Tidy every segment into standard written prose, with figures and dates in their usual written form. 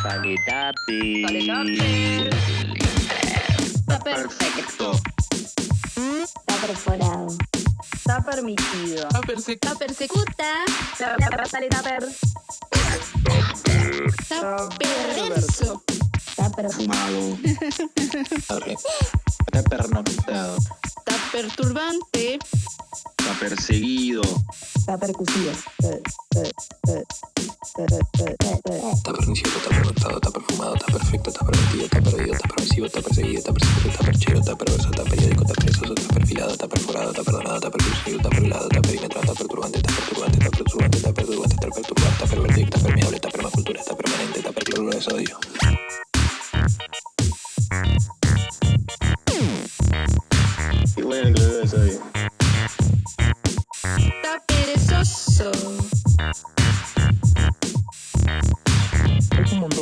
Sale Tupper. Sale Tupper. Está perfecto. Está perforado. Está permitido. Está persecuta. Sale Tupper. Está perverso. Está perfumado. Está pernoctado. Está perturbante. Está perseguido. Está percusivo. Está pernicioso, está pernoctado, está perfumado, está perfecto, está permitido, está perdido, está permisivo, está perseguido, está perseguido, está perchero, está perverso, está periódico, está perezoso, está perfilado, está perforado, está perdonado, está percusivo, está perlado, está perimetrado, está perturbante, está perturbante, está perturbante, está perturbante, está perturbante, está pervertido, está permeable, está permacultura, está permanente, está percloruro de sodio. Qué bueno el cloruro de sodio. Está perezoso.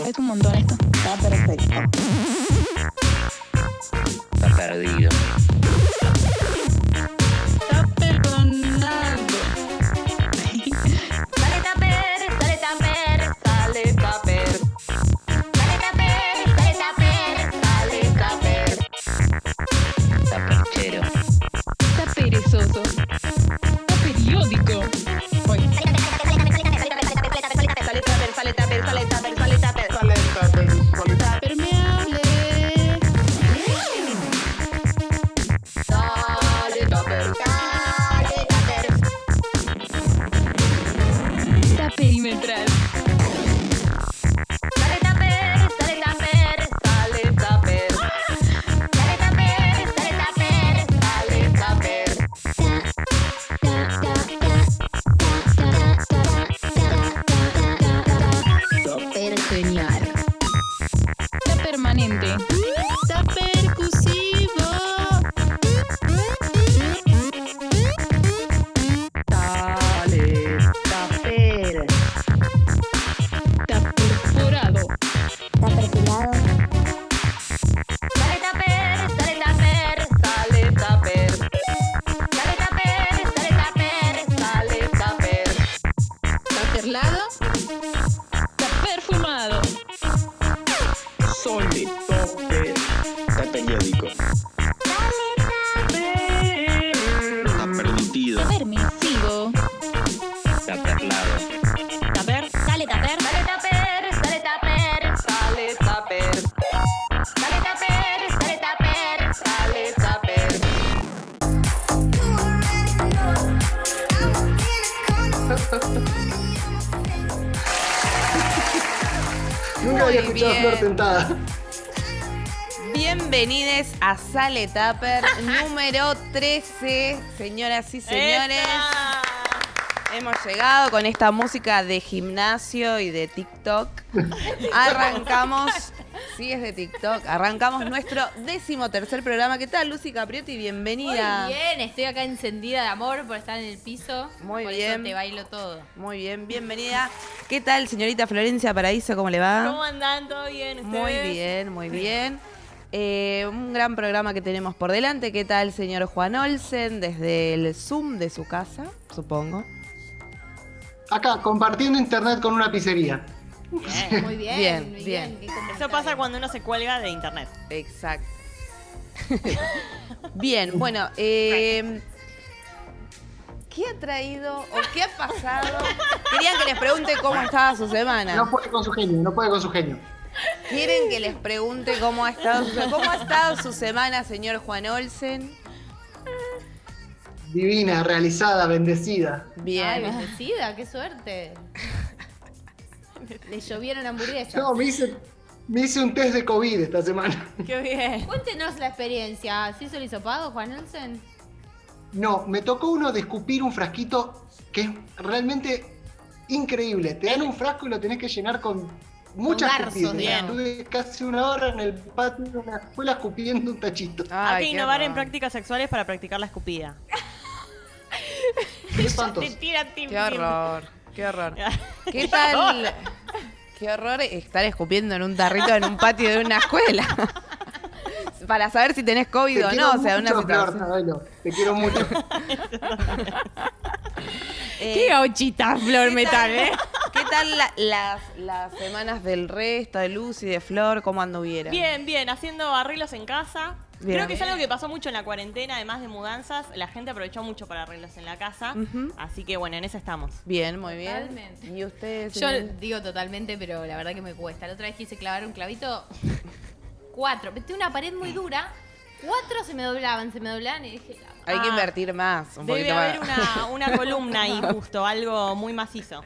Es un montón esto. Está perfecto. Está perdido. Está perdonado. Sale Tupper. Sale Tupper. Sale Tupper. Sale Tupper. Está perchero. Está perezoso. Está periódico. Hoy. Sale Tupper. Está permeable. Sale Tupper. Está perimetral. Sale Tupper. Sale Super genial. Está permanente. Está percusivo. Sale Tupper. Está perforado. Está perfilado. Sale Tupper. Está perlado. Está perfumado. Sole Tupper. Está periódico. Está permitido. Está permisivo. Está perlado. Tupper. Sale Tupper. Nunca había escuchado bien. Flor Tentada. Bienvenidos a Sale Tupper número 13, señoras y señores. Hemos llegado con esta música de gimnasio y de TikTok. Arrancamos, sí es de TikTok, arrancamos nuestro 13º programa. ¿Qué tal, Lucy Capriotti? Bienvenida. Muy bien, estoy acá encendida de amor por estar en el piso. Muy por bien. Eso te bailo todo. Muy bien, bienvenida. ¿Qué tal, señorita Florencia Paraíso? ¿Cómo le va? ¿Cómo andan? ¿Todo bien? ¿Ustedes? Muy bien, muy bien. Un gran programa que tenemos por delante. ¿Qué tal, señor Juan Olsen? Desde el Zoom de su casa, supongo. Acá, compartiendo internet con una pizzería. Muy bien, Bien, muy bien. Qué Eso comentario. pasa cuando uno se cuelga de internet. Exacto. Bien, bueno, ¿qué ha traído o qué ha pasado? Querían que les pregunte cómo estaba su semana. No puede con su genio. ¿Quieren que les pregunte cómo ha estado su semana, señor Juan Olsen? Divina, realizada, bendecida. Ay, Bien. bendecida, qué suerte. Le llovieron hamburguesas. No, me hice un test de COVID esta semana. Qué bien. Cuéntenos la experiencia. ¿Se hizo el hisopado, Juan Olsen? No, me tocó uno de escupir un frasquito que es realmente increíble. Te dan un frasco y lo tenés que llenar con muchas garzos, escupidas. bien. Estuve casi una hora en el patio de una escuela escupiendo un tachito. Hay que Ay, qué innovar en horror. prácticas sexuales para practicar la escupida. Qué espantoso. Te tiran, tim, Qué tim. horror, qué horror. ¿Qué tal? Qué horror estar escupiendo en un tarrito en un patio de una escuela. Para saber si tenés COVID o no, o sea, una mucho, Flor, situación. sabelo. Te quiero mucho. Qué gauchita, Flor ¿Qué Metal, tal? ¿eh? ¿Qué tal las semanas del resto, de Lucy, de Flor? ¿Cómo anduvieron? Bien, bien, haciendo arreglos en casa. Bien. Creo que es algo que pasó mucho en la cuarentena, además de mudanzas. La gente aprovechó mucho para arreglos en la casa. Así que bueno, en eso estamos. Bien, muy bien. Totalmente. ¿Y ustedes? Yo digo totalmente, pero la verdad que me cuesta. La otra vez quise clavar un clavito, 4. Metí una pared muy dura, 4 se me doblaban y dije... Hay que invertir más, un Debe poquito haber más. una columna ahí justo, algo muy macizo.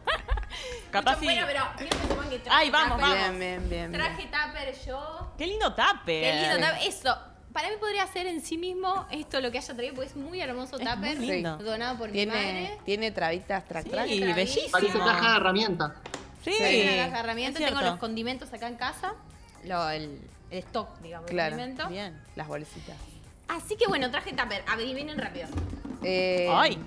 Capaz sí. Bueno, pero fíjate cómo que traje Ay, vamos, tupper. vamos. Bien. Traje tupper yo. Qué lindo tape. Qué lindo tupper. Eso. Para mí podría ser en sí mismo esto lo que haya traído, porque es muy hermoso Es tupper. muy lindo. Donado por mi madre. Tiene trabitas, track. Sí, bellísimo. Parece caja de herramientas. Sí, Tengo una caja de herramientas, es tengo cierto. los condimentos acá en casa. El stock, digamos, Claro. el condimento. Bien. Las bolsitas. Así que bueno, traje tupper. Adivinen rápido. Ay.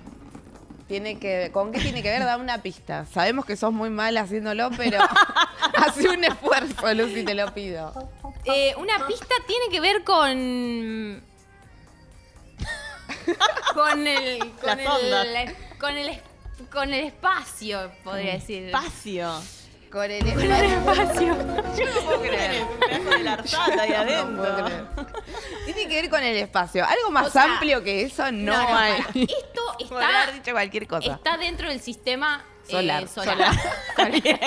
¿Con qué tiene que ver? Da una pista. Sabemos que sos muy mal haciéndolo, pero hace un esfuerzo, Lucy, te lo pido. Una pista tiene que ver con Las ondas. con el espacio, podría decir. Espacio. Con el espacio. Yo no puedo creer. Un pedazo de larzata ahí No puedo adentro. creer. Tiene que ver con el espacio. Algo más O sea, amplio que eso no, No, hay. Esto Podría haber dicho cualquier cosa. está dentro del sistema Solar. Bien.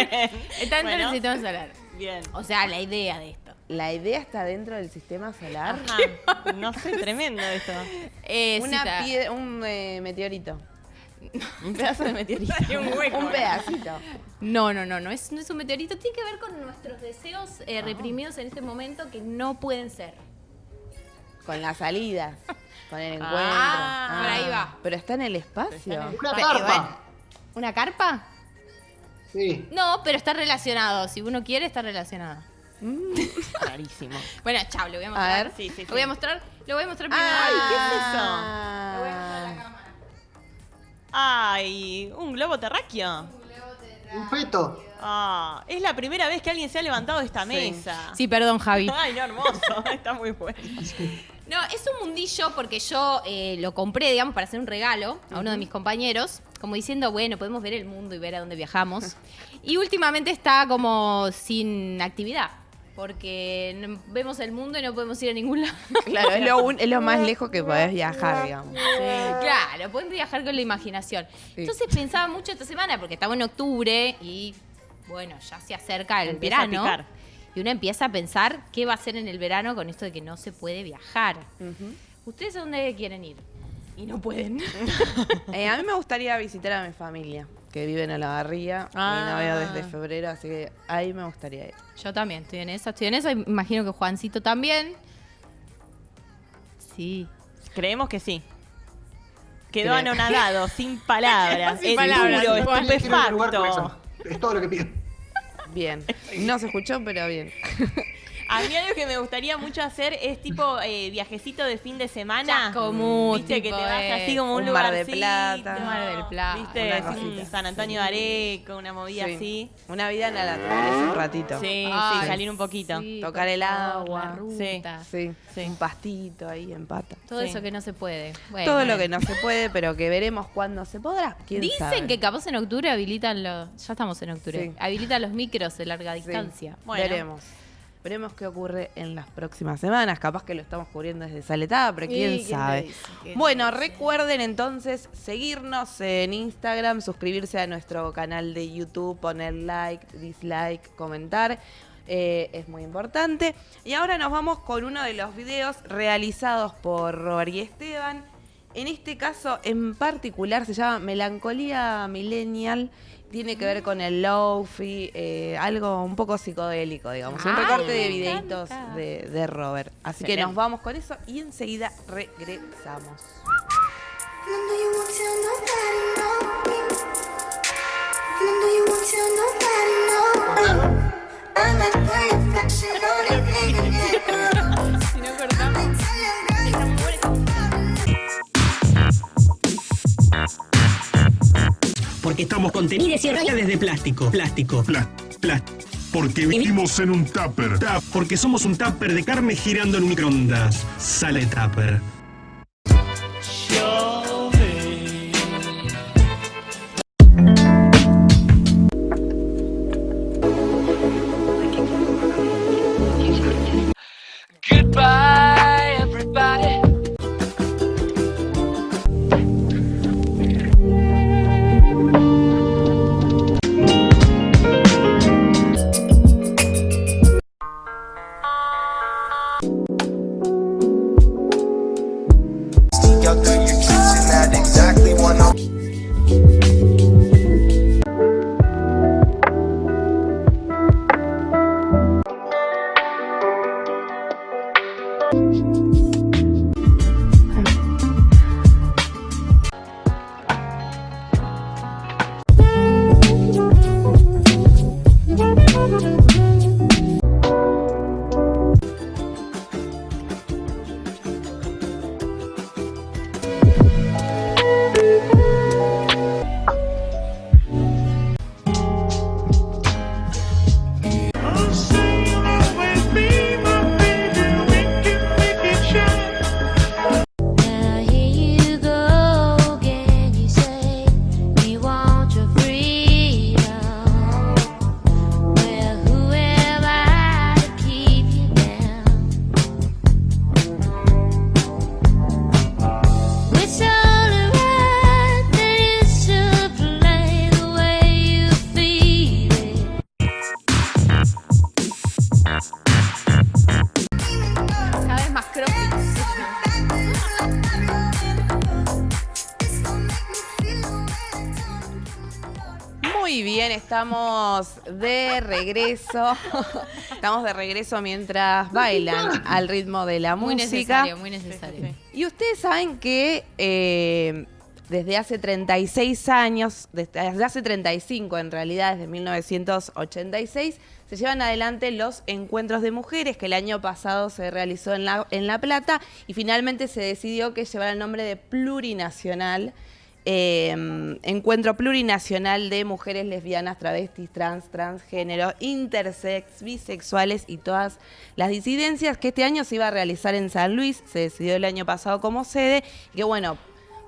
Está dentro Bueno. del sistema solar. Bien. O sea, la idea de esto. La idea está dentro del sistema solar. Ajá. No sé, tremendo esto. Un meteorito. Un pedazo de meteorito. Y un hueco. Un pedacito. No es un meteorito. Tiene que ver con nuestros deseos reprimidos en este momento que no pueden ser. Con las salidas. Con el encuentro. por ahí va. Pero está en el espacio. Una carpa. ¿Una carpa? Sí. No, pero está relacionado. Si uno quiere, está relacionado. Rarísimo. Bueno, chao, lo voy a mostrar. A ver. Sí. Lo voy a mostrar primero. Ay, ¿qué es eso? Lo voy a mostrar a la cámara. Ay, ¿un globo terráqueo? Un feto. Ah, es la primera vez que alguien se ha levantado de esta mesa. Sí, perdón, Javi. Ay, no, hermoso. Está muy bueno. No, es un mundillo porque yo lo compré, digamos, para hacer un regalo a uno de mis compañeros, como diciendo, bueno, podemos ver el mundo y ver a dónde viajamos. Y últimamente está como sin actividad, porque vemos el mundo y no podemos ir a ningún lado. Claro, es lo más lejos que podés viajar, digamos. Claro, pueden viajar con la imaginación. Sí. Entonces pensaba mucho esta semana, porque estamos en octubre y, bueno, ya se acerca el Empieza a verano. picar. Y uno empieza a pensar qué va a hacer en el verano con esto de que no se puede viajar. Ujú. ¿Ustedes a dónde quieren ir? Y no pueden. A mí me gustaría visitar a mi familia, que vive en Olavarría. Y no veo desde febrero, así que ahí me gustaría ir. Yo también estoy en esa. Imagino que Juancito también. Sí. Creemos que sí. Quedó Creo. anonadado, sin palabras. Sin Es palabras. duro, Quiero ir a un lugar por estupefacto. eso. Es todo lo que pido. Bien. No se escuchó, pero bien. A mí algo que me gustaría mucho hacer es tipo viajecito de fin de semana. Chascomús, Viste, que tipo, te vas así como a un un Mar lugarcito. del Plata. Mar del Plata. Viste, Una así un cosita. San Antonio de Areco, una movida Sí. así. Una vida en la naturaleza un ratito. Sí, Ay, salir un poquito. sí, Tocar el por favor, agua. la ruta. Sí. Sí. Un pastito ahí en pata. Todo Sí. eso que no se puede. Bueno, Todo lo que no se puede, pero que veremos cuándo se podrá. ¿Quién Dicen sabe? que capaz en octubre habilitan los... Ya estamos en octubre. Sí. Habilitan los micros de larga Sí. distancia. Bueno. Veremos. Veremos qué ocurre en las próximas semanas. Capaz que lo estamos cubriendo desde Saletada, pero quién sabe. Bueno, recuerden entonces seguirnos en Instagram, suscribirse a nuestro canal de YouTube, poner like, dislike, comentar. Es muy importante. Y ahora nos vamos con uno de los videos realizados por Robert y Esteban. En este caso en particular se llama Melancolía Millennial. Tiene que ver con el lofi, algo un poco psicodélico, digamos. Un Ay, recorte de me videitos encanta. de Robert. Así que Excelente. nos vamos con eso y enseguida regresamos. Si no cortamos... Porque estamos contenidos desde plástico. Porque vivimos en un tupper. Porque somos un tupper de carne girando en un microondas. Sale tupper. Muy bien, estamos de regreso. Estamos de regreso mientras bailan al ritmo de la Muy música. necesario, muy necesario. Y ustedes saben que desde hace 36 años, desde hace 35 en realidad, desde 1986, se llevan adelante los encuentros de mujeres que el año pasado se realizó en La Plata y finalmente se decidió que llevara el nombre de Plurinacional. Encuentro plurinacional de mujeres lesbianas, travestis, transgénero, intersex, bisexuales y todas las disidencias, que este año se iba a realizar en San Luis, se decidió el año pasado como sede, y que bueno,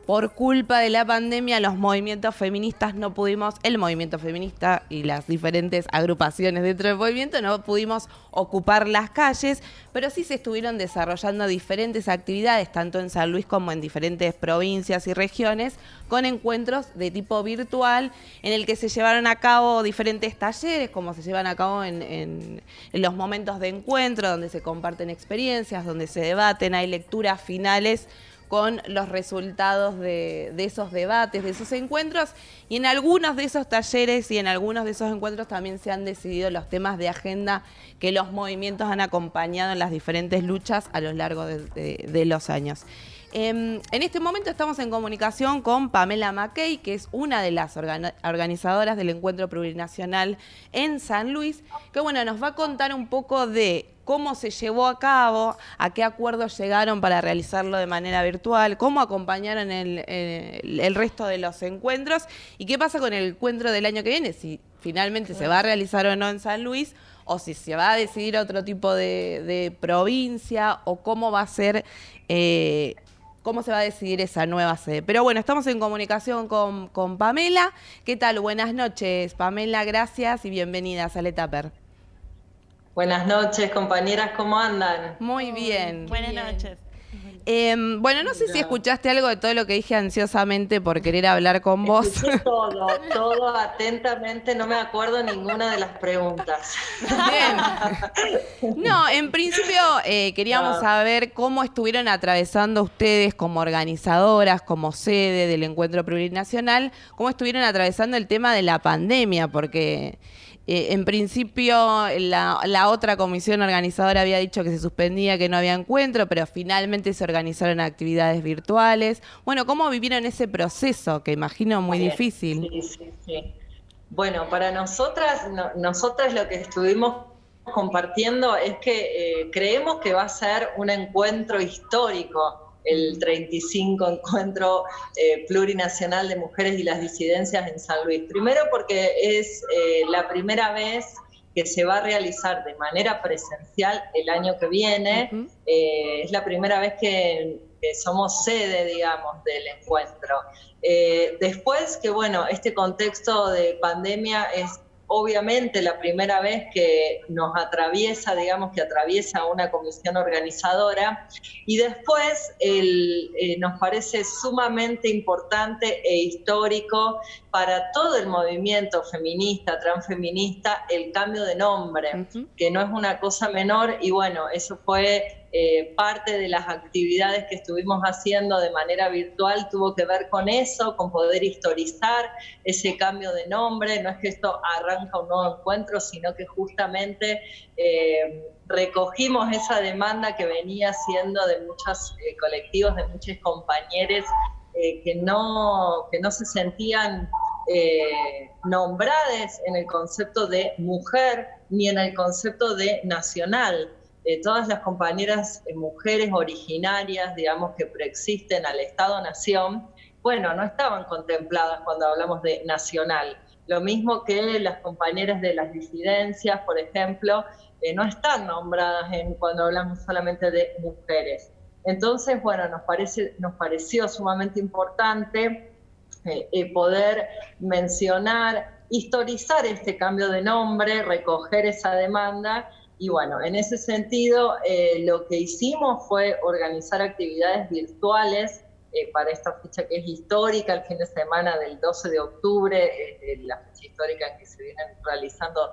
por culpa de la pandemia los movimientos feministas no pudimos, el movimiento feminista y las diferentes agrupaciones dentro del movimiento no pudimos ocupar las calles, pero sí se estuvieron desarrollando diferentes actividades, tanto en San Luis como en diferentes provincias y regiones, con encuentros de tipo virtual, en el que se llevaron a cabo diferentes talleres, como se llevan a cabo en los momentos de encuentro, donde se comparten experiencias, donde se debaten, hay lecturas finales con los resultados de esos debates, de esos encuentros, y en algunos de esos talleres y en algunos de esos encuentros también se han decidido los temas de agenda que los movimientos han acompañado en las diferentes luchas a lo largo de los años. En este momento estamos en comunicación con Pamela Mackey, que es una de las organizadoras del Encuentro Plurinacional en San Luis, que bueno, nos va a contar un poco de cómo se llevó a cabo, a qué acuerdos llegaron para realizarlo de manera virtual, cómo acompañaron el resto de los encuentros y qué pasa con el encuentro del año que viene, si finalmente se va a realizar o no en San Luis, o si se va a decidir otro tipo de provincia, o cómo va a ser, cómo se va a decidir esa nueva sede. Pero bueno, estamos en comunicación con Pamela. ¿Qué tal? Buenas noches, Pamela, gracias y bienvenida a Sale Tupper. Buenas noches, compañeras, ¿cómo andan? Muy bien. Buenas noches. Bueno, no sé si escuchaste algo de todo lo que dije ansiosamente por querer hablar con vos. Escuché todo atentamente, no me acuerdo ninguna de las preguntas. Bien. No, en principio queríamos saber cómo estuvieron atravesando ustedes como organizadoras, como sede del Encuentro Plurinacional, cómo estuvieron atravesando el tema de la pandemia, porque en principio la otra comisión organizadora había dicho que se suspendía, que no había encuentro, pero finalmente se organizaron actividades virtuales. Bueno, ¿cómo vivieron ese proceso? Que imagino muy difícil. Sí. Bueno, para nosotras lo que estuvimos compartiendo es que creemos que va a ser un encuentro histórico, el 35 Encuentro Plurinacional de Mujeres y las Disidencias en San Luis. Primero porque es la primera vez que se va a realizar de manera presencial el año que viene. Es la primera vez que somos sede, digamos, del encuentro. Después que, bueno, este contexto de pandemia es obviamente la primera vez que nos atraviesa, digamos, que atraviesa una comisión organizadora, y después nos parece sumamente importante e histórico para todo el movimiento feminista, transfeminista, el cambio de nombre, que no es una cosa menor, y bueno, eso fue parte de las actividades que estuvimos haciendo de manera virtual, tuvo que ver con eso, con poder historizar ese cambio de nombre. No es que esto arranca un nuevo encuentro, sino que justamente recogimos esa demanda que venía siendo de muchos colectivos, de muchos compañeros que no se sentían nombradas en el concepto de mujer ni en el concepto de nacional. Todas las compañeras mujeres originarias, digamos, que preexisten al Estado-Nación, bueno, no estaban contempladas cuando hablamos de nacional. Lo mismo que las compañeras de las disidencias, por ejemplo, no están nombradas cuando hablamos solamente de mujeres. Entonces, bueno, nos pareció sumamente importante poder mencionar, historizar este cambio de nombre, recoger esa demanda. Y bueno, en ese sentido, lo que hicimos fue organizar actividades virtuales para esta fecha que es histórica, el fin de semana del 12 de octubre, la fecha histórica en que se vienen realizando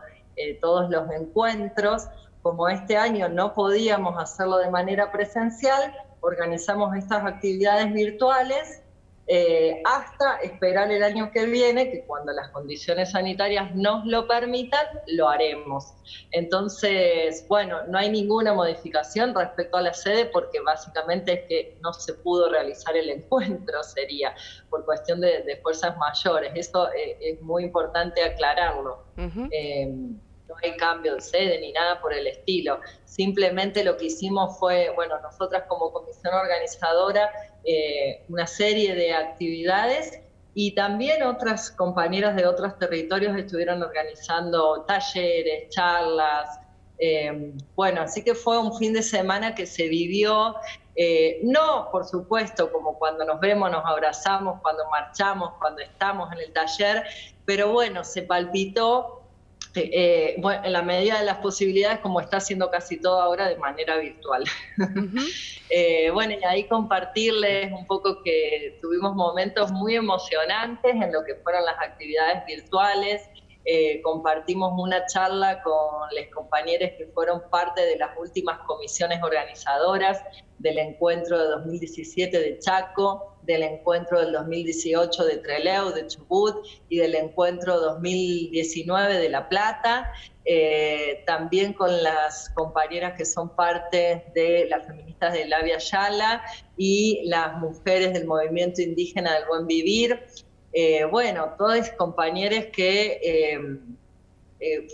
todos los encuentros. Como este año no podíamos hacerlo de manera presencial, organizamos estas actividades virtuales hasta esperar el año que viene, que cuando las condiciones sanitarias nos lo permitan, lo haremos. Entonces, bueno, no hay ninguna modificación respecto a la sede porque básicamente es que no se pudo realizar el encuentro, sería por cuestión de fuerzas mayores. Eso es muy importante aclararlo. No hay cambio de sede ni nada por el estilo. Simplemente lo que hicimos fue, bueno, nosotras como comisión organizadora, una serie de actividades y también otras compañeras de otros territorios estuvieron organizando talleres, charlas. Bueno, así que fue un fin de semana que se vivió, no, por supuesto, como cuando nos vemos, nos abrazamos, cuando marchamos, cuando estamos en el taller, pero bueno, se palpitó. Bueno, en la medida de las posibilidades, como está haciendo casi todo ahora de manera virtual. Bueno, y ahí compartirles un poco que tuvimos momentos muy emocionantes en lo que fueron las actividades virtuales. Compartimos una charla con los compañeros que fueron parte de las últimas comisiones organizadoras del encuentro de 2017 de Chaco, del encuentro del 2018 de Trelew, de Chubut, y del encuentro 2019 de La Plata, también con las compañeras que son parte de las feministas de La Via Yala y las mujeres del movimiento indígena del Buen Vivir. Bueno, todos compañeros que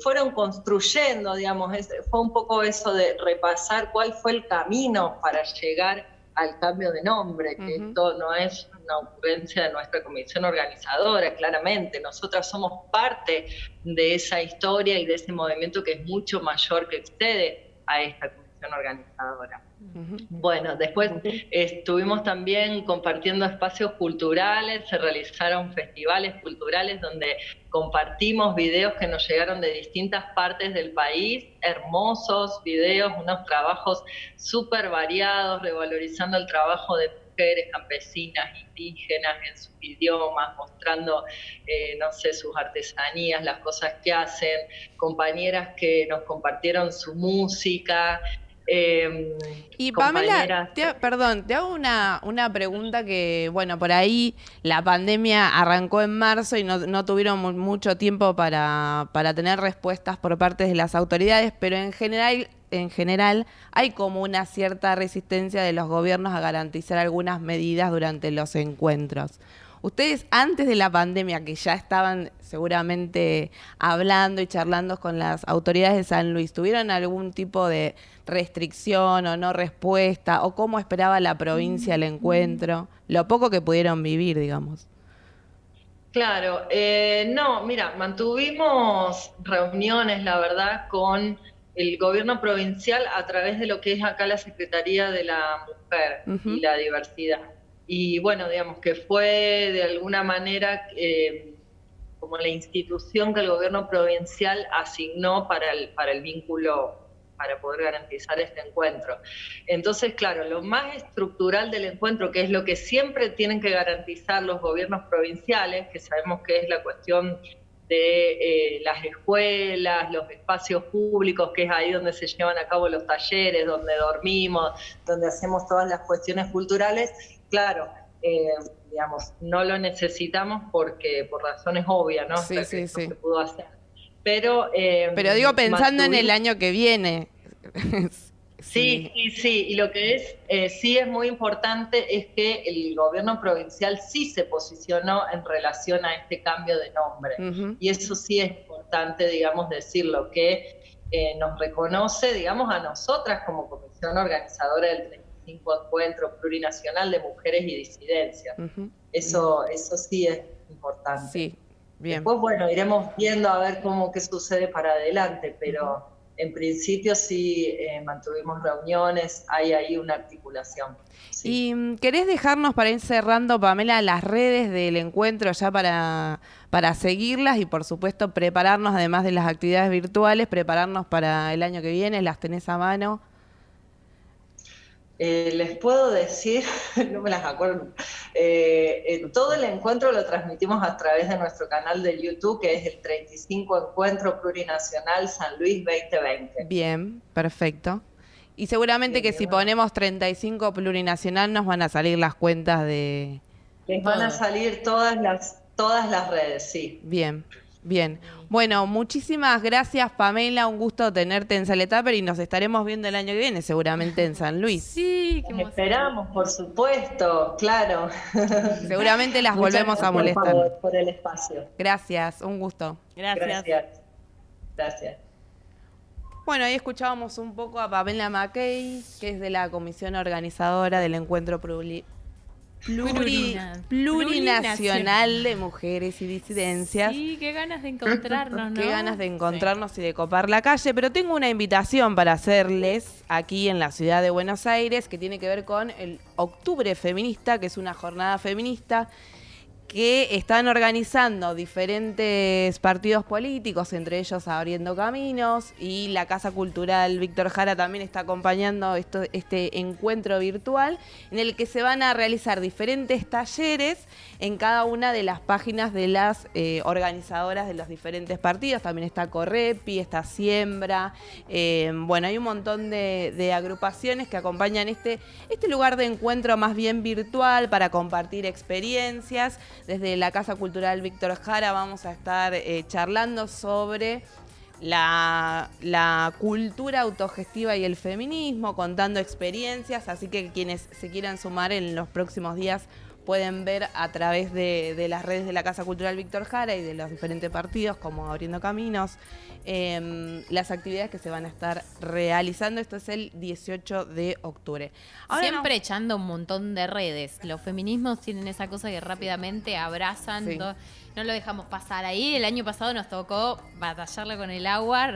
fueron construyendo, digamos, fue un poco eso de repasar cuál fue el camino para llegar al cambio de nombre, que esto no es una ocurrencia de nuestra comisión organizadora, claramente. Nosotras somos parte de esa historia y de ese movimiento que es mucho mayor, que excede a esta comisión organizadora. Bueno, después estuvimos también compartiendo espacios culturales, se realizaron festivales culturales donde compartimos videos que nos llegaron de distintas partes del país, hermosos videos, unos trabajos súper variados, revalorizando el trabajo de mujeres campesinas, indígenas en sus idiomas, mostrando, no sé, sus artesanías, las cosas que hacen, compañeras que nos compartieron su música. Y Pamela, te hago una pregunta que, bueno, por ahí la pandemia arrancó en marzo y no tuvieron mucho tiempo para tener respuestas por parte de las autoridades, pero en general hay como una cierta resistencia de los gobiernos a garantizar algunas medidas durante los encuentros. Ustedes, antes de la pandemia, que ya estaban seguramente hablando y charlando con las autoridades de San Luis, ¿tuvieron algún tipo de restricción o no respuesta? ¿O cómo esperaba la provincia el encuentro? Lo poco que pudieron vivir, digamos. Claro, no, mira, mantuvimos reuniones, la verdad, con el gobierno provincial a través de lo que es acá la Secretaría de la Mujer y la Diversidad. Y bueno, digamos que fue de alguna manera como la institución que el gobierno provincial asignó para el vínculo, para poder garantizar este encuentro. Entonces, claro, lo más estructural del encuentro, que es lo que siempre tienen que garantizar los gobiernos provinciales, que sabemos que es la cuestión de las escuelas, los espacios públicos, que es ahí donde se llevan a cabo los talleres, donde dormimos, donde hacemos todas las cuestiones culturales. Claro, digamos, no lo necesitamos porque por razones obvias, ¿no? Sí, sí, sí. Se pudo hacer. Pero digo, pensando en el año que viene. Sí, y lo que sí es muy importante es que el gobierno provincial sí se posicionó en relación a este cambio de nombre. Y eso sí es importante, digamos, decirlo, que nos reconoce, digamos, a nosotras como comisión organizadora del 35 Encuentro Plurinacional de Mujeres y Disidencias. Eso sí es importante. Sí, bien. Después, bueno, iremos viendo a ver qué sucede para adelante, pero en principio sí mantuvimos reuniones, hay ahí una articulación. Sí. ¿Y querés dejarnos, para ir cerrando, Pamela, las redes del encuentro ya para seguirlas y, por supuesto, prepararnos, además de las actividades virtuales, prepararnos para el año que viene? ¿Las tenés a mano? Les puedo decir, no me las acuerdo, todo el encuentro lo transmitimos a través de nuestro canal de YouTube, que es el 35 Encuentro Plurinacional San Luis 2020. Bien, perfecto. Y seguramente que si ponemos 35 Plurinacional nos van a salir las cuentas de Les van a Todo. salir todas las redes, sí. Bien, bien. Bueno, muchísimas gracias, Pamela. Un gusto tenerte en Sale Tupper y nos estaremos viendo el año que viene, seguramente en San Luis. Sí, qué Nos esperamos, por supuesto, claro. Seguramente las Muchas volvemos a gracias, molestar. por favor, por el espacio. Gracias, un gusto. Gracias. Bueno, ahí escuchábamos un poco a Pamela McKay, que es de la comisión organizadora del encuentro plurinacional de mujeres y disidencias. Sí, qué ganas de encontrarnos, ¿no? Qué ganas de encontrarnos y de copar la calle, pero tengo una invitación para hacerles aquí en la ciudad de Buenos Aires que tiene que ver con el Octubre Feminista, que es una jornada feminista que están organizando diferentes partidos políticos, entre ellos Abriendo Caminos, y la Casa Cultural Víctor Jara también está acompañando este encuentro virtual en el que se van a realizar diferentes talleres en cada una de las páginas de las organizadoras de los diferentes partidos. También está Correpi, está Siembra, bueno, hay un montón de agrupaciones que acompañan este lugar de encuentro más bien virtual para compartir experiencias. Desde la Casa Cultural Víctor Jara vamos a estar charlando sobre la cultura autogestiva y el feminismo, contando experiencias, así que quienes se quieran sumar en los próximos días pueden ver a través de las redes de la Casa Cultural Víctor Jara y de los diferentes partidos, como Abriendo Caminos, las actividades que se van a estar realizando. Esto es el 18 de octubre. Ahora Siempre echando un montón de redes. Los feminismos tienen esa cosa que rápidamente abrazan, Sí. no lo dejamos pasar. Ahí el año pasado nos tocó batallarla con el agua,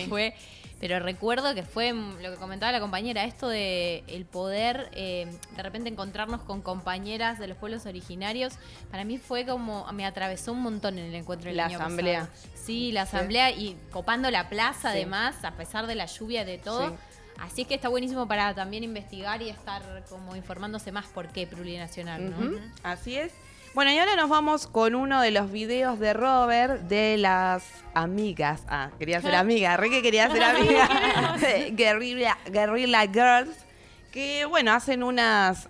fue... Pero recuerdo que fue lo que comentaba la compañera, esto de el poder de repente encontrarnos con compañeras de los pueblos originarios. Para mí fue como, me atravesó un montón en el encuentro del La año asamblea. pasado. Sí, la asamblea y copando la plaza Sí. además, a pesar de la lluvia y de todo. Sí. Así que está buenísimo para también investigar y estar como informándose más por qué plurinacional, ¿no? Ujú, así es. Bueno, y ahora nos vamos con uno de los videos de Robert de las amigas. Ah, quería ser amiga, re que quería ser amiga. Guerrilla Girls, que bueno, hacen unas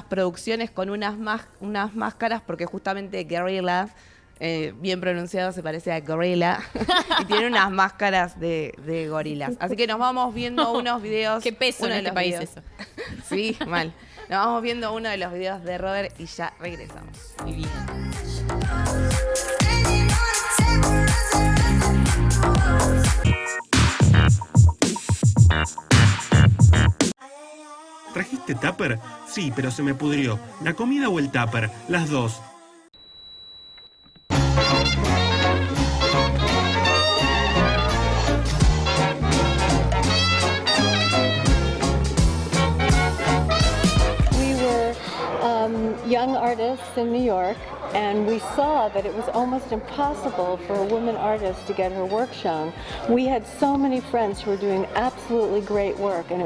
producciones con unas máscaras, porque justamente Guerrilla, bien pronunciado, se parece a gorila, y tiene unas máscaras de gorilas. Así que nos vamos viendo unos videos. Qué peso uno en de este los país videos. eso. Sí, mal. Nos vamos viendo uno de los videos de Robert y ya regresamos. Muy bien. ¿Trajiste tupper? Sí, pero se me pudrió. ¿La comida o el tupper? Las dos. We were young artists in New York, and we saw that it was almost impossible for a woman artist to get her work shown. We had so many friends who were doing absolutely great work, and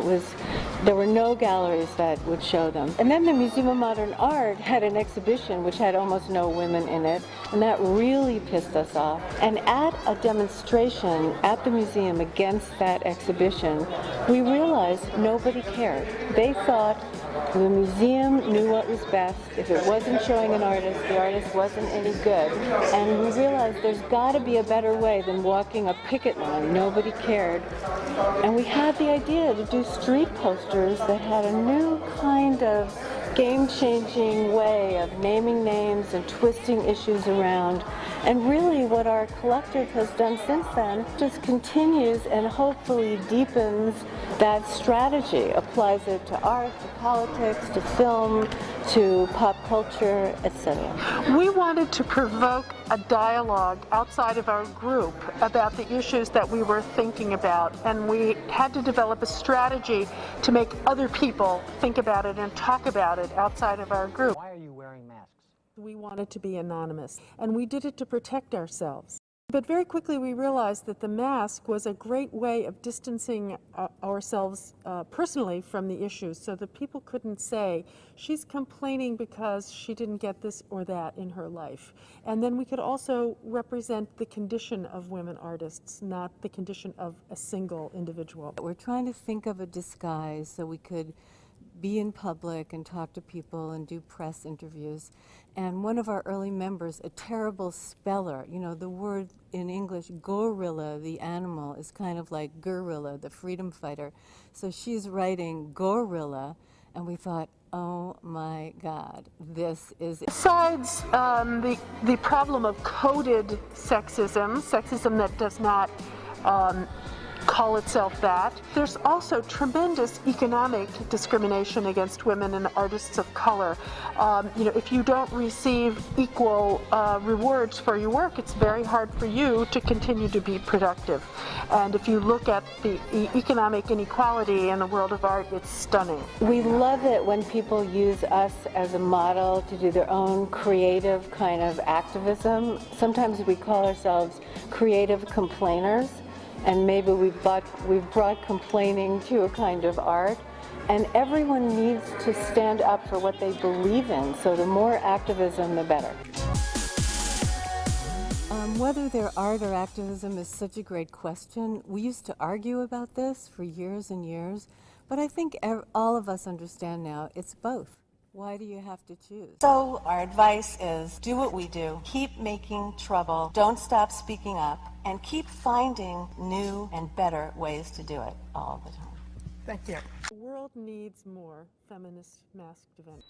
there were no galleries that would show them. And then the Museum of Modern Art had an exhibition which had almost no women in it, and that really pissed us off. And at a demonstration at the museum against that exhibition, we realized nobody cared. They thought the museum knew what was best. If it wasn't showing an artist, the artist wasn't any good. And we realized there's got to be a better way than walking a picket line. Nobody cared. And we had the idea to do street posters that had a new kind of game-changing way of naming names and twisting issues around. And really what our collective has done since then just continues and hopefully deepens that strategy, applies it to art, to politics, to film, to pop culture, etc. We wanted to provoke a dialogue outside of our group about the issues that we were thinking about, and we had to develop a strategy to make other people think about it and talk about it outside of our group. Why are you wearing masks? We wanted to be anonymous, and we did it to protect ourselves. But very quickly we realized that the mask was a great way of distancing ourselves personally from the issues, so that people couldn't say, she's complaining because she didn't get this or that in her life. And then we could also represent the condition of women artists, not the condition of a single individual. We're trying to think of a disguise so we could be in public and talk to people and do press interviews. And one of our early members, a terrible speller, you know, the word in English, gorilla, the animal, is kind of like guerrilla, the freedom fighter. So she's writing gorilla, and we thought, oh my God, this is... Besides the problem of coded sexism that does not call itself that, there's also tremendous economic discrimination against women and artists of color. You know, if you don't receive equal rewards for your work, it's very hard for you to continue to be productive. And if you look at the economic inequality in the world of art, it's stunning. We love it when people use us as a model to do their own creative kind of activism. Sometimes we call ourselves creative complainers, and maybe we've brought complaining to a kind of art. And everyone needs to stand up for what they believe in, so the more activism, the better. Whether their art or activism is such a great question. We used to argue about this for years and years, but I think all of us understand now it's both. Why do you have to choose? So our advice is do what we do. Keep making trouble. Don't stop speaking up. And keep finding new and better ways to do it all the time. Thank you. The world needs more feminist masked events.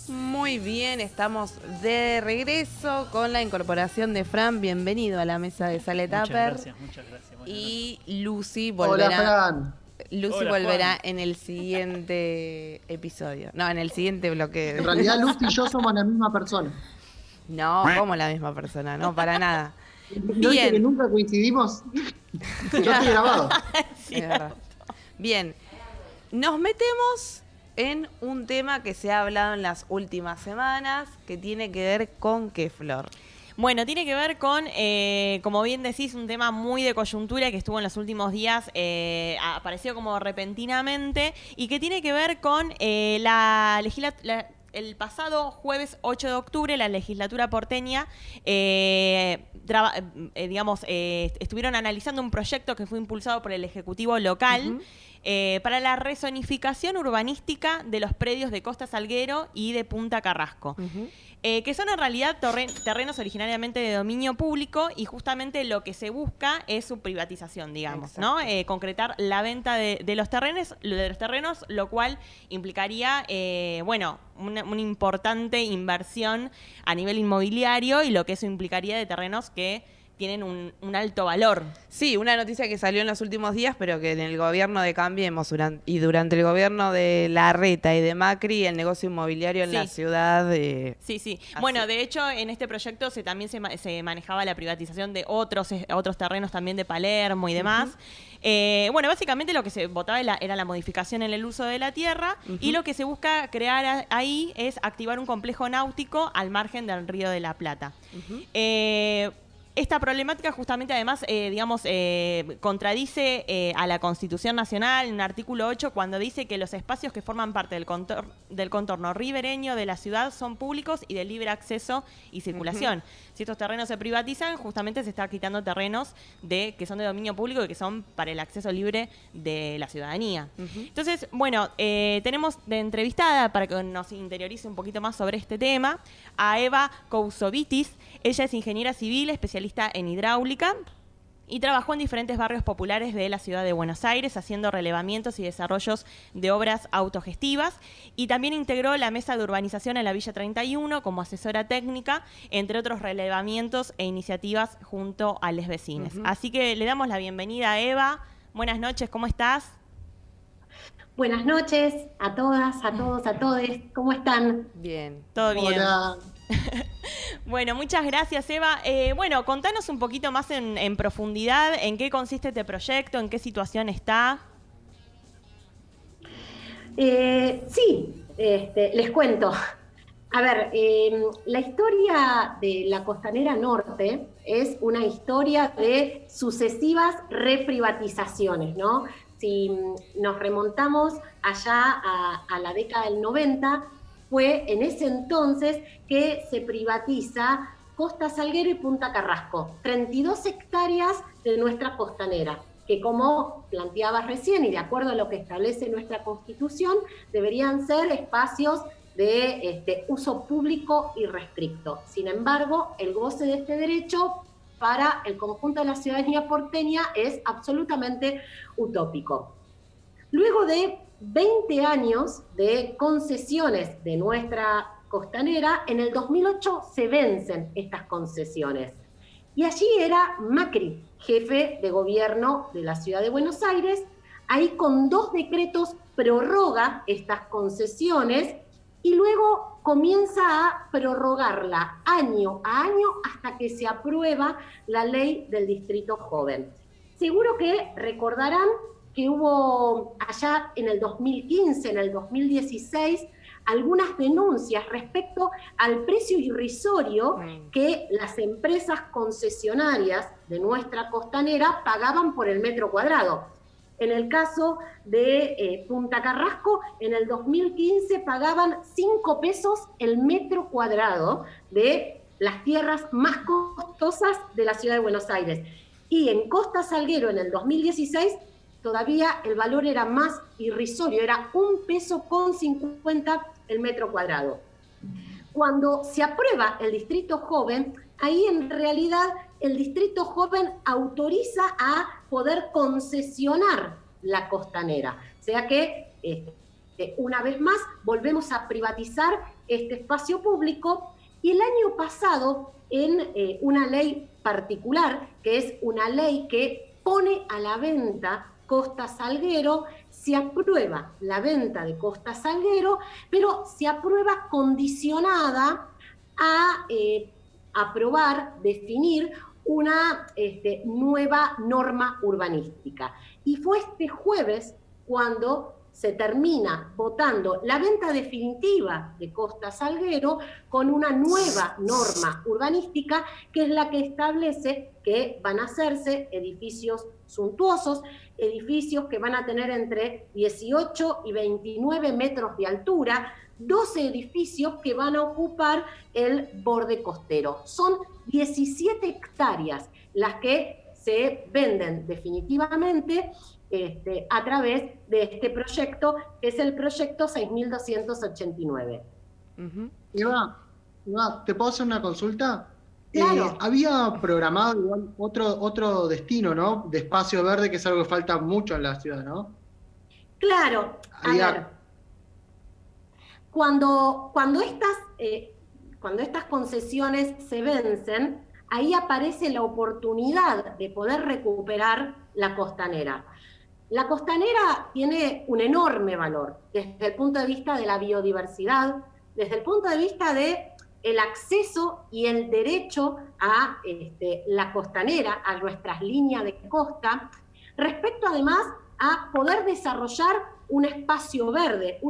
Muy bien, estamos de regreso con la incorporación de Fran. Bienvenido a la mesa de Sale Tupper. Muchas gracias. Y Lucy volverá. Hola, Fran. Lucy Hola, volverá Juan. en el siguiente episodio. No, en el siguiente bloque. En realidad, Lucy y yo somos la misma persona. No, como la misma persona, no, para nada. ¿No dice que nunca coincidimos? Yo estoy grabado. Es verdad. Bien, nos metemos en un tema que se ha hablado en las últimas semanas, que tiene que ver con qué, Flor. Bueno, tiene que ver con, como bien decís, un tema muy de coyuntura que estuvo en los últimos días, apareció como repentinamente, y que tiene que ver con el pasado jueves 8 de octubre, la legislatura porteña, estuvieron analizando un proyecto que fue impulsado por el Ejecutivo local para la rezonificación urbanística de los predios de Costa Salguero y de Punta Carrasco. Que son en realidad terrenos originariamente de dominio público, y justamente lo que se busca es su privatización, digamos, ¿no? Concretar la venta de los terrenos, lo cual implicaría, una importante inversión a nivel inmobiliario, y lo que eso implicaría de terrenos que tienen un alto valor. Sí, una noticia que salió en los últimos días, pero que en el gobierno de Cambiemos durante el gobierno de Larreta y de Macri, el negocio inmobiliario en la ciudad... Sí. Bueno, de hecho, en este proyecto también se manejaba la privatización de otros terrenos también de Palermo y demás. Básicamente lo que se votaba era la modificación en el uso de la tierra, y lo que se busca crear ahí es activar un complejo náutico al margen del Río de la Plata. Esta problemática justamente además, contradice a la Constitución Nacional en un artículo 8 cuando dice que los espacios que forman parte del contorno ribereño de la ciudad son públicos y de libre acceso y circulación. Si estos terrenos se privatizan, justamente se está quitando terrenos que son de dominio público y que son para el acceso libre de la ciudadanía. Entonces, tenemos de entrevistada, para que nos interiorice un poquito más sobre este tema, a Eva Cousovitis. Ella es ingeniera civil, especialista en hidráulica, y trabajó en diferentes barrios populares de la ciudad de Buenos Aires, haciendo relevamientos y desarrollos de obras autogestivas, y también integró la mesa de urbanización en la Villa 31 como asesora técnica, entre otros relevamientos e iniciativas junto a les vecines. Así que le damos la bienvenida a Eva. Buenas noches, ¿cómo estás? Buenas noches a todas, a todos, a todes. ¿Cómo están? Bien. Todo bien. Hola. Bueno, muchas gracias, Eva. Contanos un poquito más en profundidad en qué consiste este proyecto, en qué situación está. Les cuento. A ver, la historia de la Costanera Norte es una historia de sucesivas reprivatizaciones, ¿no? Si nos remontamos allá a la década del 90, fue en ese entonces que se privatiza Costa Salguero y Punta Carrasco, 32 hectáreas de nuestra costanera, que como planteabas recién y de acuerdo a lo que establece nuestra Constitución, deberían ser espacios de uso público y restricto. Sin embargo, el goce de este derecho para el conjunto de la ciudadanía porteña es absolutamente utópico. Luego de 20 años de concesiones de nuestra costanera, en el 2008 se vencen estas concesiones. Y allí era Macri, jefe de gobierno de la ciudad de Buenos Aires, ahí con 2 decretos prorroga estas concesiones y luego comienza a prorrogarla año a año hasta que se aprueba la ley del distrito joven. Seguro que recordarán que hubo allá en el 2015, en el 2016, algunas denuncias respecto al precio irrisorio que las empresas concesionarias de nuestra costanera pagaban por el metro cuadrado. En el caso de Punta Carrasco, en el 2015 pagaban 5 pesos el metro cuadrado de las tierras más costosas de la ciudad de Buenos Aires. Y en Costa Salguero, en el 2016, todavía el valor era más irrisorio, era 1,50 pesos el metro cuadrado. Cuando se aprueba el distrito joven, ahí en realidad el distrito joven autoriza a poder concesionar la costanera. O sea que, una vez más, volvemos a privatizar este espacio público y el año pasado, en una ley particular, que es una ley que pone a la venta Costa Salguero, se aprueba la venta de Costa Salguero, pero se aprueba condicionada a aprobar, definir una nueva norma urbanística. Y fue este jueves cuando se termina votando la venta definitiva de Costa Salguero con una nueva norma urbanística que es la que establece que van a hacerse edificios suntuosos, edificios que van a tener entre 18 y 29 metros de altura, 12 edificios que van a ocupar el borde costero. Son 17 hectáreas las que se venden definitivamente a través de este proyecto, que es el proyecto 6289. Eva, ¿te puedo hacer una consulta? Claro. Había programado igual otro destino, ¿no? De espacio verde, que es algo que falta mucho en la ciudad, ¿no? Claro. A ver, cuando estas concesiones se vencen, ahí aparece la oportunidad de poder recuperar la costanera. La costanera tiene un enorme valor desde el punto de vista de la biodiversidad, desde el punto de vista de el acceso y el derecho a la costanera, a nuestras líneas de costa, respecto además a poder desarrollar un espacio verde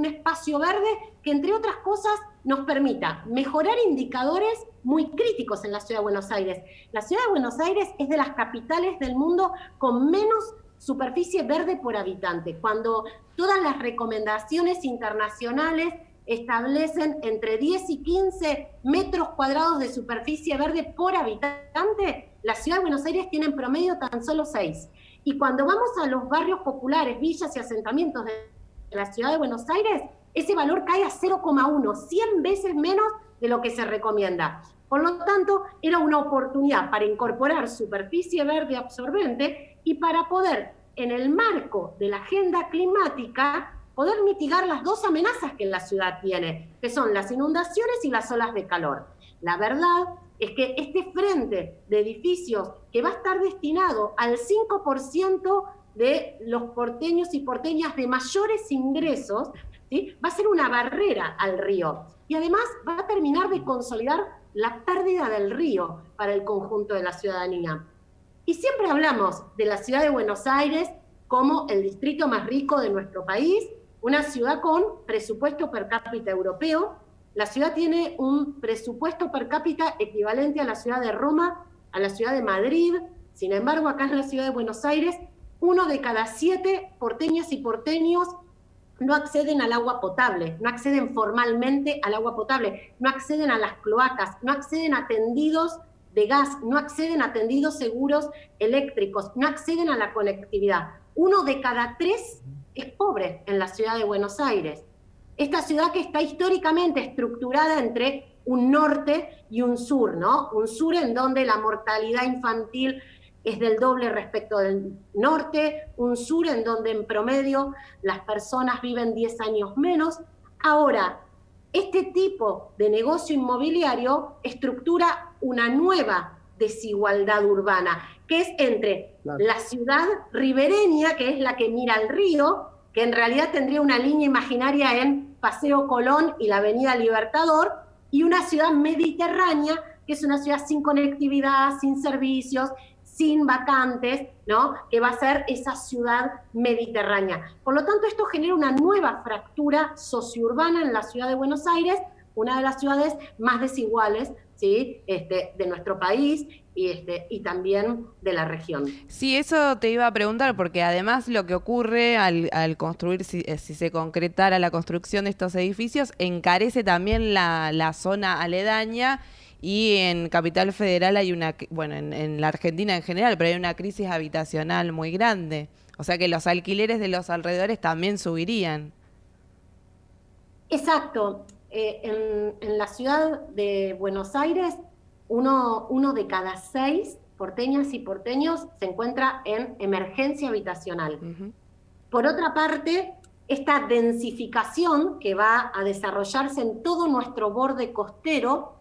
que entre otras cosas nos permita mejorar indicadores muy críticos en la Ciudad de Buenos Aires. La Ciudad de Buenos Aires es de las capitales del mundo con menos superficie verde por habitante, cuando todas las recomendaciones internacionales establecen entre 10 y 15 metros cuadrados de superficie verde por habitante, la Ciudad de Buenos Aires tiene en promedio tan solo 6. Y cuando vamos a los barrios populares, villas y asentamientos de la Ciudad de Buenos Aires, ese valor cae a 0,1, 100 veces menos de lo que se recomienda. Por lo tanto, era una oportunidad para incorporar superficie verde absorbente y para poder, en el marco de la agenda climática, poder mitigar las 2 amenazas que la ciudad tiene, que son las inundaciones y las olas de calor. La verdad es que este frente de edificios que va a estar destinado al 5% de los porteños y porteñas de mayores ingresos, ¿sí?, va a ser una barrera al río. Y además va a terminar de consolidar la pérdida del río para el conjunto de la ciudadanía. Y siempre hablamos de la ciudad de Buenos Aires como el distrito más rico de nuestro país, una ciudad con presupuesto per cápita europeo, La ciudad tiene un presupuesto per cápita equivalente a la ciudad de Roma, a la ciudad de Madrid. Sin embargo, acá en la ciudad de Buenos Aires, 1 de cada 7 porteñas y porteños no acceden al agua potable, no acceden formalmente al agua potable, no acceden a las cloacas, no acceden a tendidos de gas, no acceden a tendidos seguros eléctricos, no acceden a la conectividad. 1 de cada 3 es pobre en la ciudad de Buenos Aires. Esta ciudad que está históricamente estructurada entre un norte y un sur, ¿no? Un sur en donde la mortalidad infantil es del doble respecto del norte, un sur en donde en promedio las personas viven 10 años menos. Ahora, este tipo de negocio inmobiliario estructura una nueva desigualdad urbana, que es entre la ciudad ribereña, que es la que mira al río, que en realidad tendría una línea imaginaria en Paseo Colón y la Avenida Libertador, y una ciudad mediterránea, que es una ciudad sin conectividad, sin servicios, sin vacantes, ¿no? Que va a ser esa ciudad mediterránea. Por lo tanto, esto genera una nueva fractura sociourbana en la ciudad de Buenos Aires, una de las ciudades más desiguales, ¿sí? De nuestro país y también de la región. Sí, eso te iba a preguntar, porque además lo que ocurre al construir, si se concretara la construcción de estos edificios, encarece también la zona aledaña. Y en Capital Federal hay en la Argentina en general, pero hay una crisis habitacional muy grande. O sea que los alquileres de los alrededores también subirían. Exacto. En la ciudad de Buenos Aires, uno de cada 6 porteñas y porteños se encuentra en emergencia habitacional. Por otra parte, esta densificación que va a desarrollarse en todo nuestro borde costero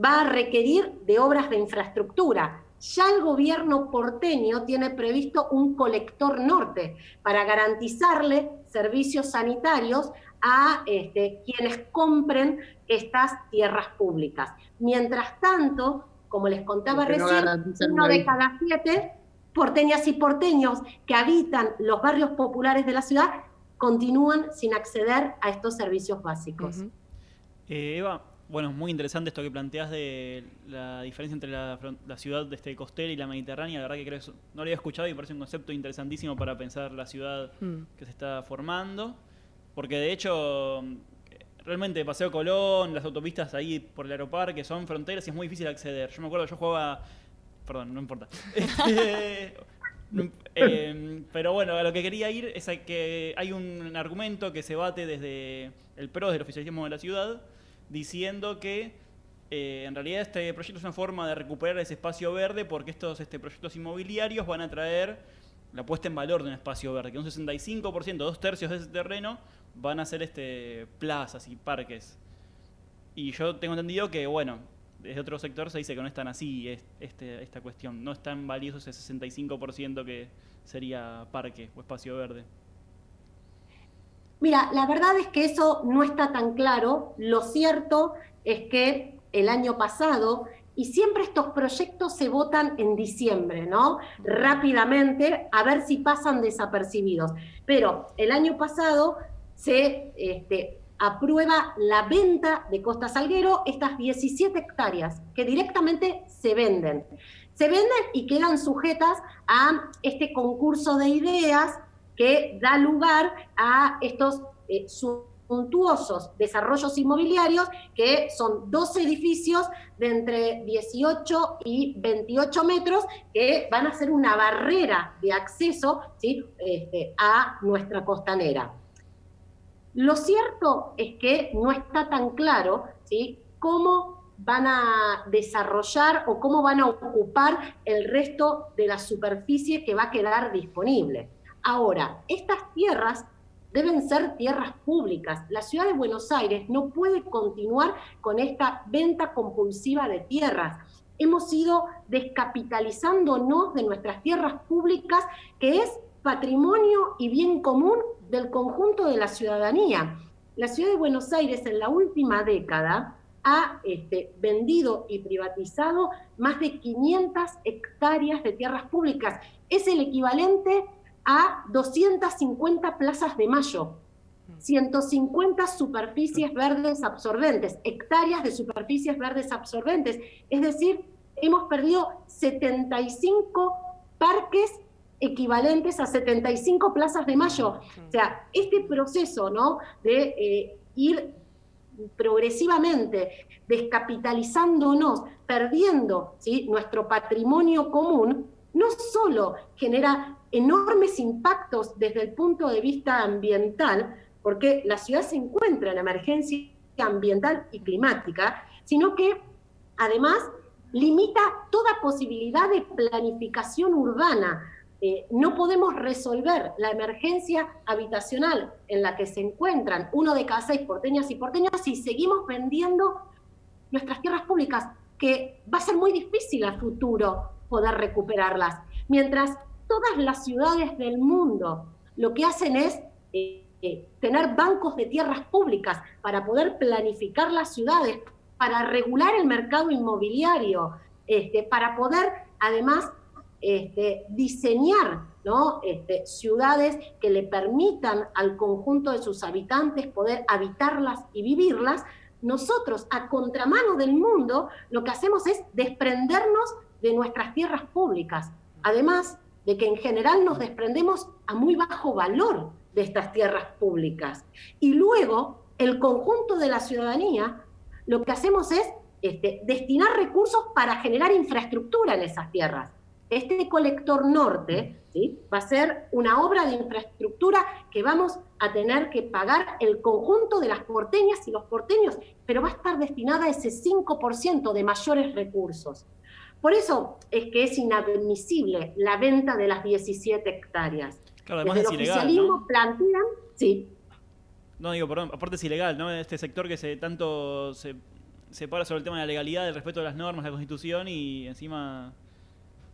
va a requerir de obras de infraestructura. Ya el gobierno porteño tiene previsto un colector norte para garantizarle servicios sanitarios a quienes compren estas tierras públicas. Mientras tanto, como les contaba recién, 1 de cada 7 porteñas y porteños que habitan los barrios populares de la ciudad continúan sin acceder a estos servicios básicos. Eva, bueno, es muy interesante esto que planteas de la diferencia entre la ciudad costera y la mediterránea. La verdad que creo que no lo había escuchado y me parece un concepto interesantísimo para pensar la ciudad que se está formando. Porque de hecho, realmente Paseo Colón, las autopistas ahí por el Aeroparque son fronteras y es muy difícil acceder. Yo me acuerdo, yo jugaba... Perdón, no importa. Pero bueno, a lo que quería ir es que hay un argumento que se bate desde el PRO, del oficialismo de la ciudad, diciendo que en realidad este proyecto es una forma de recuperar ese espacio verde porque estos proyectos inmobiliarios van a traer la puesta en valor de un espacio verde, que un 65%, 2/3 de ese terreno van a ser plazas y parques. Y yo tengo entendido que, bueno, desde otro sector se dice que no es tan así esta cuestión, no es tan valioso ese 65% que sería parque o espacio verde. Mira, la verdad es que eso no está tan claro. Lo cierto es que el año pasado, y siempre estos proyectos se votan en diciembre, ¿no? Rápidamente, a ver si pasan desapercibidos. Pero el año pasado se aprueba la venta de Costa Salguero, estas 17 hectáreas que directamente se venden. Se venden y quedan sujetas a este concurso de ideas que da lugar a estos suntuosos desarrollos inmobiliarios, que son 12 edificios de entre 18 y 28 metros, que van a ser una barrera de acceso, ¿sí? A nuestra costanera. Lo cierto es que no está tan claro, ¿sí? Cómo van a desarrollar o cómo van a ocupar el resto de la superficie que va a quedar disponible. Ahora, estas tierras deben ser tierras públicas. La ciudad de Buenos Aires no puede continuar con esta venta compulsiva de tierras. Hemos ido descapitalizándonos de nuestras tierras públicas, que es patrimonio y bien común del conjunto de la ciudadanía. La ciudad de Buenos Aires en la última década ha vendido y privatizado más de 500 hectáreas de tierras públicas. Es el equivalente a 250 plazas de Mayo. 150 superficies verdes absorbentes, hectáreas de superficies verdes absorbentes. Es decir, hemos perdido 75 parques equivalentes a 75 plazas de Mayo. O sea, este proceso, ¿no?, de ir progresivamente descapitalizándonos, perdiendo, ¿sí?, nuestro patrimonio común, no solo genera enormes impactos desde el punto de vista ambiental, porque la ciudad se encuentra en emergencia ambiental y climática, sino que además limita toda posibilidad de planificación urbana. No podemos resolver la emergencia habitacional en la que se encuentran 1 de cada 6 porteñas y porteños si seguimos vendiendo nuestras tierras públicas, que va a ser muy difícil a futuro poder recuperarlas. Mientras todas las ciudades del mundo lo que hacen es tener bancos de tierras públicas para poder planificar las ciudades, para regular el mercado inmobiliario, para poder además diseñar, ¿no?, ciudades que le permitan al conjunto de sus habitantes poder habitarlas y vivirlas. Nosotros, a contramano del mundo, lo que hacemos es desprendernos de nuestras tierras públicas. Además de que en general nos desprendemos a muy bajo valor de estas tierras públicas. Y luego, el conjunto de la ciudadanía, lo que hacemos es destinar recursos para generar infraestructura en esas tierras. Este colector norte, ¿sí?, va a ser una obra de infraestructura que vamos a tener que pagar el conjunto de las porteñas y los porteños, pero va a estar destinada a ese 5% de mayores recursos. Por eso es que es inadmisible la venta de las 17 hectáreas. Claro, además Desde es el ilegal, oficialismo ¿no? plantean, sí. No, digo, perdón, aparte es ilegal, ¿no? Este sector que se para sobre el tema de la legalidad, del respeto de las normas, la Constitución, y encima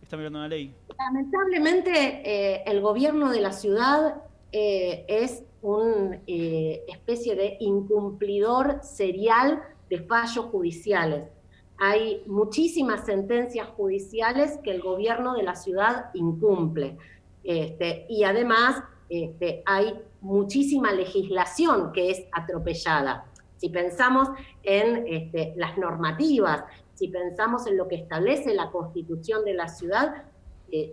está mirando una ley. Lamentablemente, el gobierno de la ciudad es una especie de incumplidor serial de fallos judiciales. Hay muchísimas sentencias judiciales que el gobierno de la ciudad incumple. Y además hay muchísima legislación que es atropellada. Si pensamos en las normativas, si pensamos en lo que establece la Constitución de la ciudad,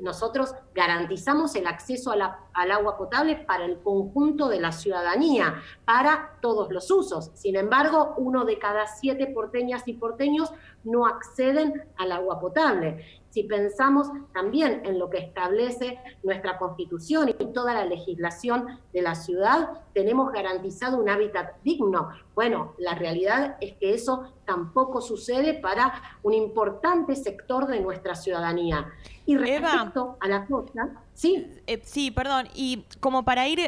nosotros garantizamos el acceso al agua potable para el conjunto de la ciudadanía, para todos los usos. Sin embargo, 1 de cada 7 porteñas y porteños no acceden al agua potable. Si pensamos también en lo que establece nuestra Constitución y toda la legislación de la ciudad, tenemos garantizado un hábitat digno. Bueno, la realidad es que eso tampoco sucede para un importante sector de nuestra ciudadanía. Y respecto a la costa, sí. Sí, perdón. Y como para ir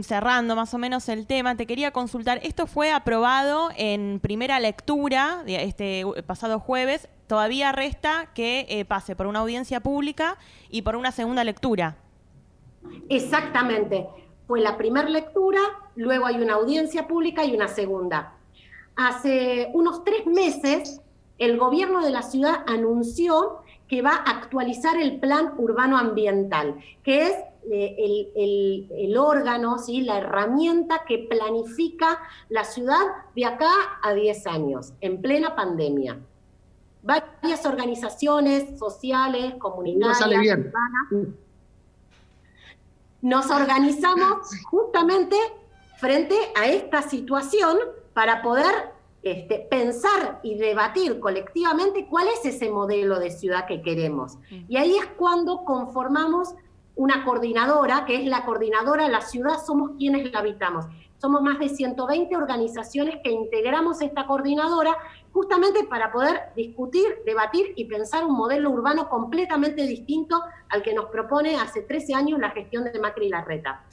cerrando más o menos el tema, te quería consultar, esto fue aprobado en primera lectura este pasado jueves. Todavía resta que pase por una audiencia pública y por una segunda lectura. Exactamente. Fue la primera lectura, luego hay una audiencia pública y una segunda. Hace unos 3 meses, el gobierno de la ciudad anunció que va a actualizar el plan urbano ambiental, que es el órgano, ¿sí?, la herramienta que planifica la ciudad de acá a 10 años, en plena pandemia. Varias organizaciones sociales, comunitarias, sale bien. urbanas, nos organizamos justamente frente a esta situación para poder pensar y debatir colectivamente cuál es ese modelo de ciudad que queremos. Y ahí es cuando conformamos una coordinadora, que es la coordinadora La Ciudad Somos Quienes la Habitamos. Somos más de 120 organizaciones que integramos esta coordinadora justamente para poder discutir, debatir y pensar un modelo urbano completamente distinto al que nos propone hace 13 años la gestión de Macri y Larreta.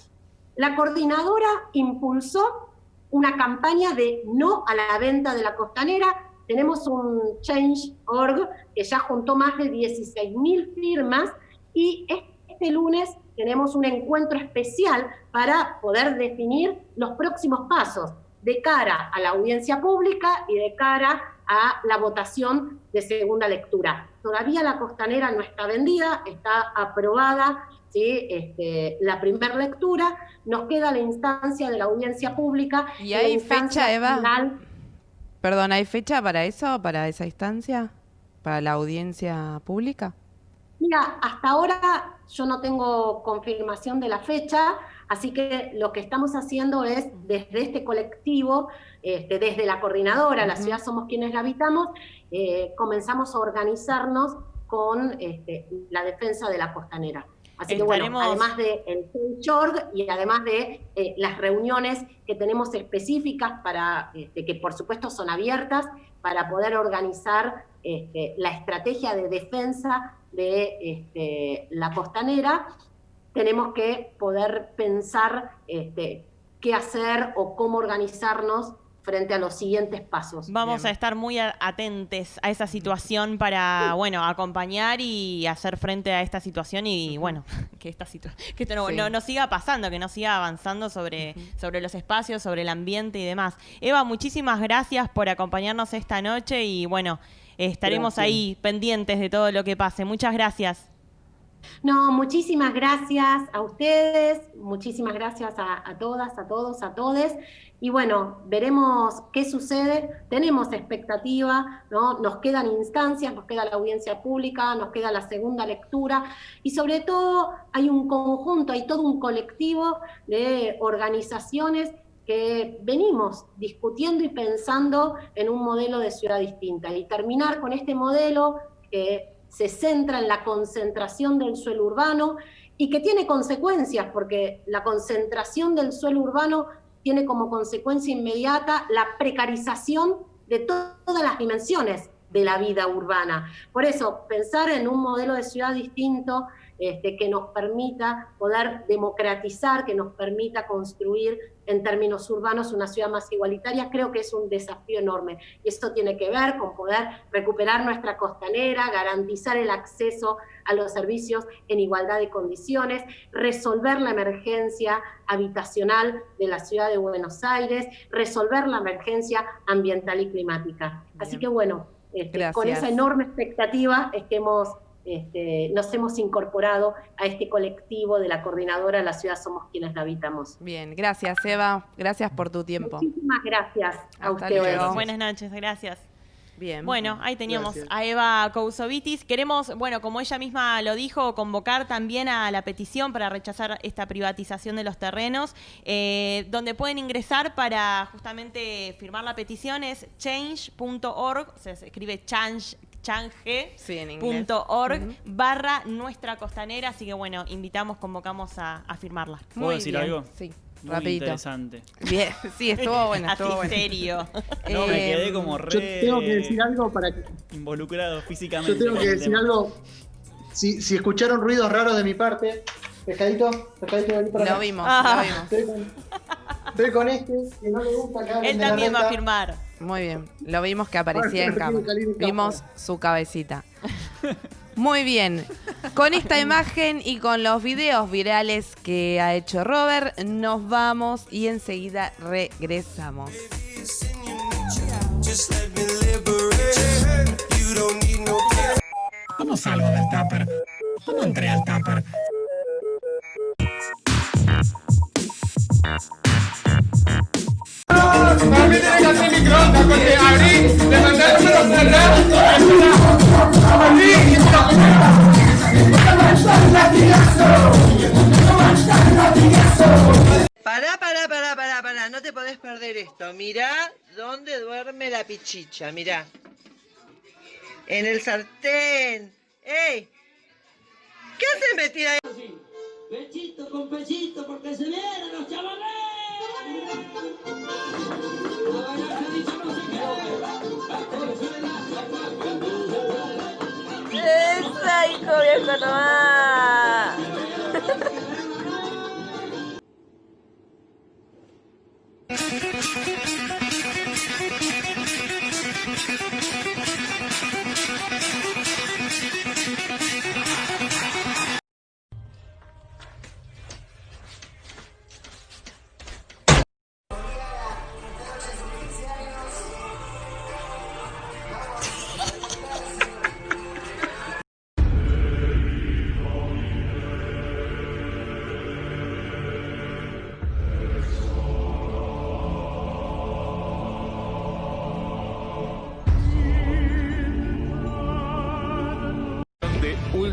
La coordinadora impulsó una campaña de no a la venta de la costanera. Tenemos un Change.org que ya juntó más de 16.000 firmas y este lunes tenemos un encuentro especial para poder definir los próximos pasos de cara a la audiencia pública y de cara a la votación de segunda lectura. Todavía la costanera no está vendida, está aprobada, ¿sí? La primera lectura, nos queda la instancia de la audiencia pública. ¿Y hay fecha, Eva? Final. Perdón, ¿hay fecha para eso, para esa instancia? ¿Para la audiencia pública? Mira, hasta ahora yo no tengo confirmación de la fecha, así que lo que estamos haciendo es, desde este colectivo, desde la coordinadora, la ciudad somos quienes la habitamos, comenzamos a organizarnos con la defensa de la costanera. Así que bueno, además del Change.org y además de las reuniones que tenemos específicas para, que por supuesto son abiertas, para poder organizar la estrategia de defensa de la costanera, tenemos que poder pensar qué hacer o cómo organizarnos frente a los siguientes pasos. Vamos a estar muy atentos a esa situación para, bueno, acompañar y hacer frente a esta situación y, bueno, que esto no siga pasando, que no siga avanzando sobre los espacios, sobre el ambiente y demás. Eva, muchísimas gracias por acompañarnos esta noche y, bueno, estaremos ahí pendientes de todo lo que pase. Muchas gracias. No, muchísimas gracias a ustedes, muchísimas gracias a todas, a todos, a todes. Y bueno, veremos qué sucede. Tenemos expectativa, ¿no? Nos quedan instancias, nos queda la audiencia pública, nos queda la segunda lectura y sobre todo hay un conjunto, hay todo un colectivo de organizaciones que venimos discutiendo y pensando en un modelo de ciudad distinta y terminar con este modelo que se centra en la concentración del suelo urbano y que tiene consecuencias, porque la concentración del suelo urbano tiene como consecuencia inmediata la precarización de todas las dimensiones de la vida urbana. Por eso, pensar en un modelo de ciudad distinto que nos permita poder democratizar, que nos permita construir en términos urbanos una ciudad más igualitaria, creo que es un desafío enorme. Y esto tiene que ver con poder recuperar nuestra costanera, garantizar el acceso a los servicios en igualdad de condiciones, resolver la emergencia habitacional de la ciudad de Buenos Aires, resolver la emergencia ambiental y climática. Bien. Así que bueno, con esa enorme expectativa es que nos hemos incorporado a este colectivo de la coordinadora La Ciudad Somos Quienes la Habitamos. Bien, gracias Eva, gracias por tu tiempo. Muchísimas gracias a ustedes. Luego. Buenas noches, gracias. Bien. Bueno, ahí teníamos a Eva Cousovitis. Queremos, bueno, como ella misma lo dijo, convocar también a la petición para rechazar esta privatización de los terrenos, donde pueden ingresar para justamente firmar la petición es change.org, se escribe change.org/nuestra costanera, así que bueno, convocamos a firmarla. ¿Puedo decir algo? Sí. Muy rapidito. Interesante. Bien, sí, estuvo bueno. Así serio. No, me quedé como re... Yo tengo que decir algo para que... Involucrado físicamente. Yo tengo que decir algo. Si escucharon ruidos raros de mi parte, pescadito, vení para acá. Lo vimos. Estoy con que no le gusta que él también va a firmar. Muy bien, lo vimos que aparecía en cámara. Vimos su cabecita. Muy bien, con esta imagen y con los videos virales que ha hecho Robert, nos vamos y enseguida regresamos. ¿Cómo salgo del tupper? ¿Cómo entré al tupper? Mami tiene que hacer microondas porque abrí, le mandé el número cerrado. Pará, no te podés perder esto. Mirá dónde duerme la pichicha, mirá. En el sartén. ¡Ey! ¿Qué haces metida ahí? Pechito con pechito porque se vienen los chavales. ¡Esa, hijo de eso nomás!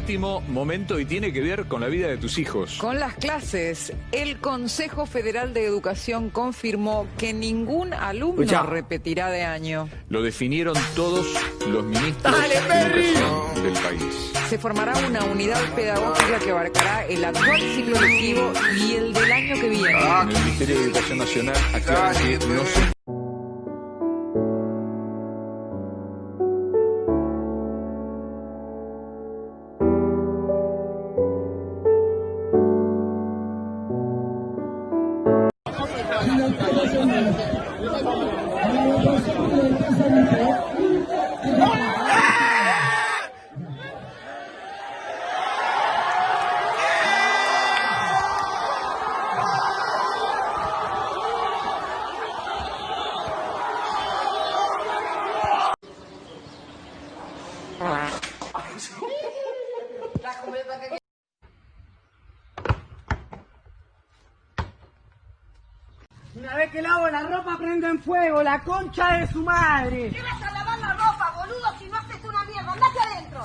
último momento y tiene que ver con la vida de tus hijos. Con las clases, el Consejo Federal de Educación confirmó que ningún alumno repetirá de año. Lo definieron todos los ministros de educación del país. Se formará una unidad pedagógica que abarcará el actual ciclo lectivo y el del año que viene. En el Ministerio de Educación Nacional aclaran que no se... Una vez que lavo la ropa prendo en fuego, la concha de su madre. ¿Qué vas a lavar la ropa, boludo, si no haces una mierda? ¡Andate adentro!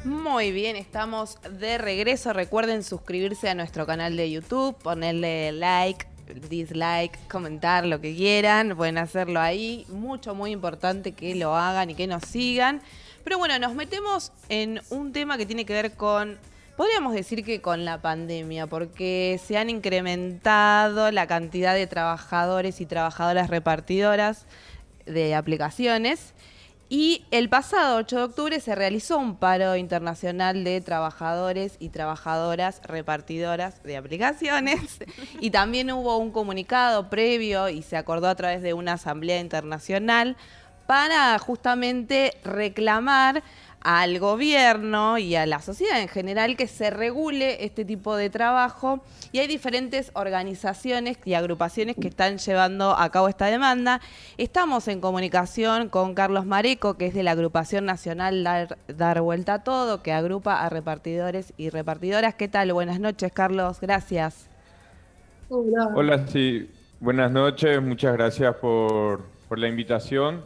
Muy bien, estamos de regreso. Recuerden suscribirse a nuestro canal de YouTube, ponerle like, dislike, comentar lo que quieran. Pueden hacerlo ahí. Muy importante que lo hagan y que nos sigan. Pero bueno, nos metemos en un tema que tiene que ver con, podríamos decir que con la pandemia, porque se han incrementado la cantidad de trabajadores y trabajadoras repartidoras de aplicaciones. Y el pasado 8 de octubre se realizó un paro internacional de trabajadores y trabajadoras repartidoras de aplicaciones. Y también hubo un comunicado previo y se acordó a través de una asamblea internacional para justamente reclamar al gobierno y a la sociedad en general que se regule este tipo de trabajo. Y hay diferentes organizaciones y agrupaciones que están llevando a cabo esta demanda. Estamos en comunicación con Carlos Mareco, que es de la agrupación nacional Dar Vuelta a Todo, que agrupa a repartidores y repartidoras. ¿Qué tal? Buenas noches, Carlos. Gracias. Hola, sí. Buenas noches. Muchas gracias por la invitación.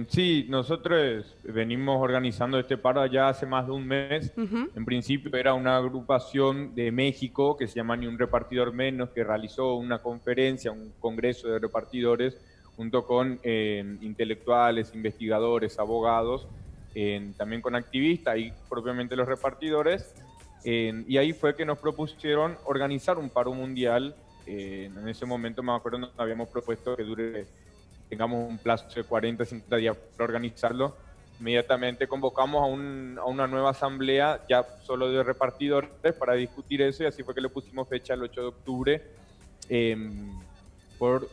Sí, nosotros venimos organizando este paro ya hace más de un mes. En principio era una agrupación de México que se llama Ni un Repartidor Menos, que realizó una conferencia, un congreso de repartidores, junto con intelectuales, investigadores, abogados, también con activistas y propiamente los repartidores. Y ahí fue que nos propusieron organizar un paro mundial. En ese momento, me acuerdo, nos habíamos propuesto que tengamos un plazo de 40, 50 días para organizarlo. Inmediatamente convocamos a una nueva asamblea ya solo de repartidores para discutir eso, y así fue que le pusimos fecha el 8 de octubre por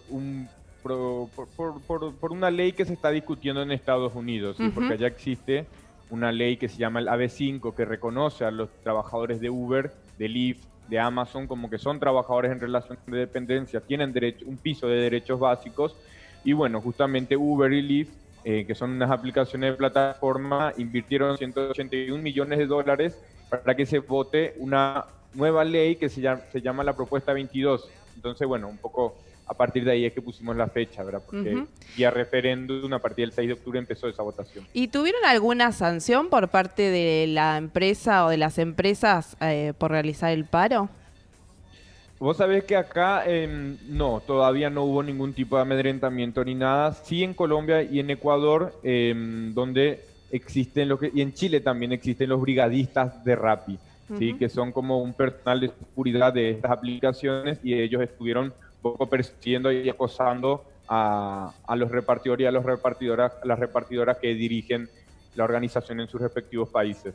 una ley que se está discutiendo en Estados Unidos, ¿sí? Porque allá existe una ley que se llama el AB5, que reconoce a los trabajadores de Uber, de Lyft, de Amazon, como que son trabajadores en relación de dependencia, tienen un piso de derechos básicos. Y bueno, justamente Uber y Lyft, que son unas aplicaciones de plataforma, invirtieron $181 millones para que se vote una nueva ley que se llama la Propuesta 22. Entonces, bueno, un poco a partir de ahí es que pusimos la fecha, ¿verdad? Porque vía referéndum, a partir del 6 de octubre empezó esa votación. ¿Y tuvieron alguna sanción por parte de la empresa o de las empresas por realizar el paro? Vos sabés que acá no, todavía no hubo ningún tipo de amedrentamiento ni nada. Sí, en Colombia y en Ecuador, donde existen y en Chile también existen los brigadistas de Rappi, ¿sí? Que son como un personal de seguridad de estas aplicaciones, y ellos estuvieron un poco persiguiendo y acosando a los repartidores y a las repartidoras que dirigen la organización en sus respectivos países.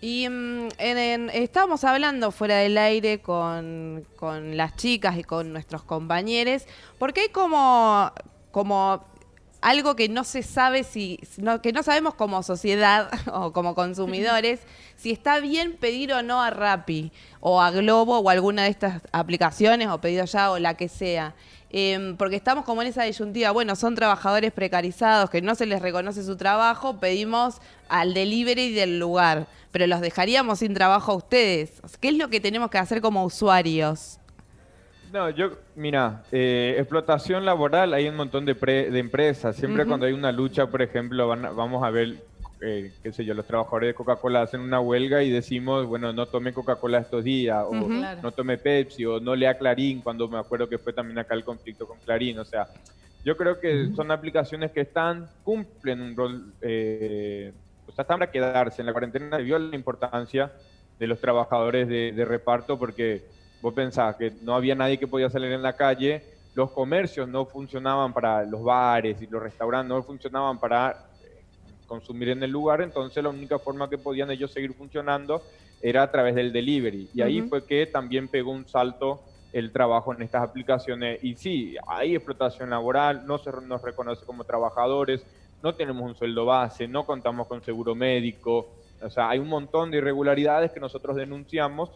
Y estábamos hablando fuera del aire con las chicas y con nuestros compañeros, porque hay como algo que no se sabe que no sabemos como sociedad o como consumidores, si está bien pedir o no a Rappi o a Globo o alguna de estas aplicaciones o Pedido Ya o la que sea. Porque estamos como en esa disyuntiva, bueno, son trabajadores precarizados que no se les reconoce su trabajo, pedimos al delivery del lugar, pero los dejaríamos sin trabajo a ustedes. ¿Qué es lo que tenemos que hacer como usuarios? No, mira, explotación laboral hay un montón de empresas. Siempre cuando hay una lucha, por ejemplo, vamos a ver, qué sé yo, los trabajadores de Coca-Cola hacen una huelga y decimos, bueno, no tome Coca-Cola estos días, o no tome Pepsi, o no lea Clarín, cuando me acuerdo que fue también acá el conflicto con Clarín. O sea, yo creo que son aplicaciones que cumplen un rol, o sea, están para quedarse. En la cuarentena se vio la importancia de los trabajadores de reparto, porque vos pensás que no había nadie que podía salir en la calle, los comercios no funcionaban para los bares y los restaurantes, no funcionaban para consumir en el lugar, entonces la única forma que podían ellos seguir funcionando era a través del delivery. Y ahí fue que también pegó un salto el trabajo en estas aplicaciones. Y sí, hay explotación laboral, no se nos reconoce como trabajadores, no tenemos un sueldo base, no contamos con seguro médico, o sea, hay un montón de irregularidades que nosotros denunciamos,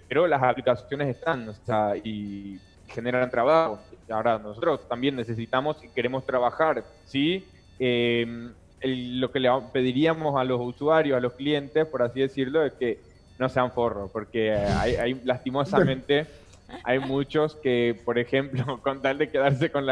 pero las aplicaciones están, o sea, y generan trabajo. Ahora nosotros también necesitamos y queremos trabajar, ¿sí? Lo que le pediríamos a los usuarios, a los clientes, por así decirlo, es que no sean forros, porque hay lastimosamente hay muchos que, por ejemplo, con tal de quedarse con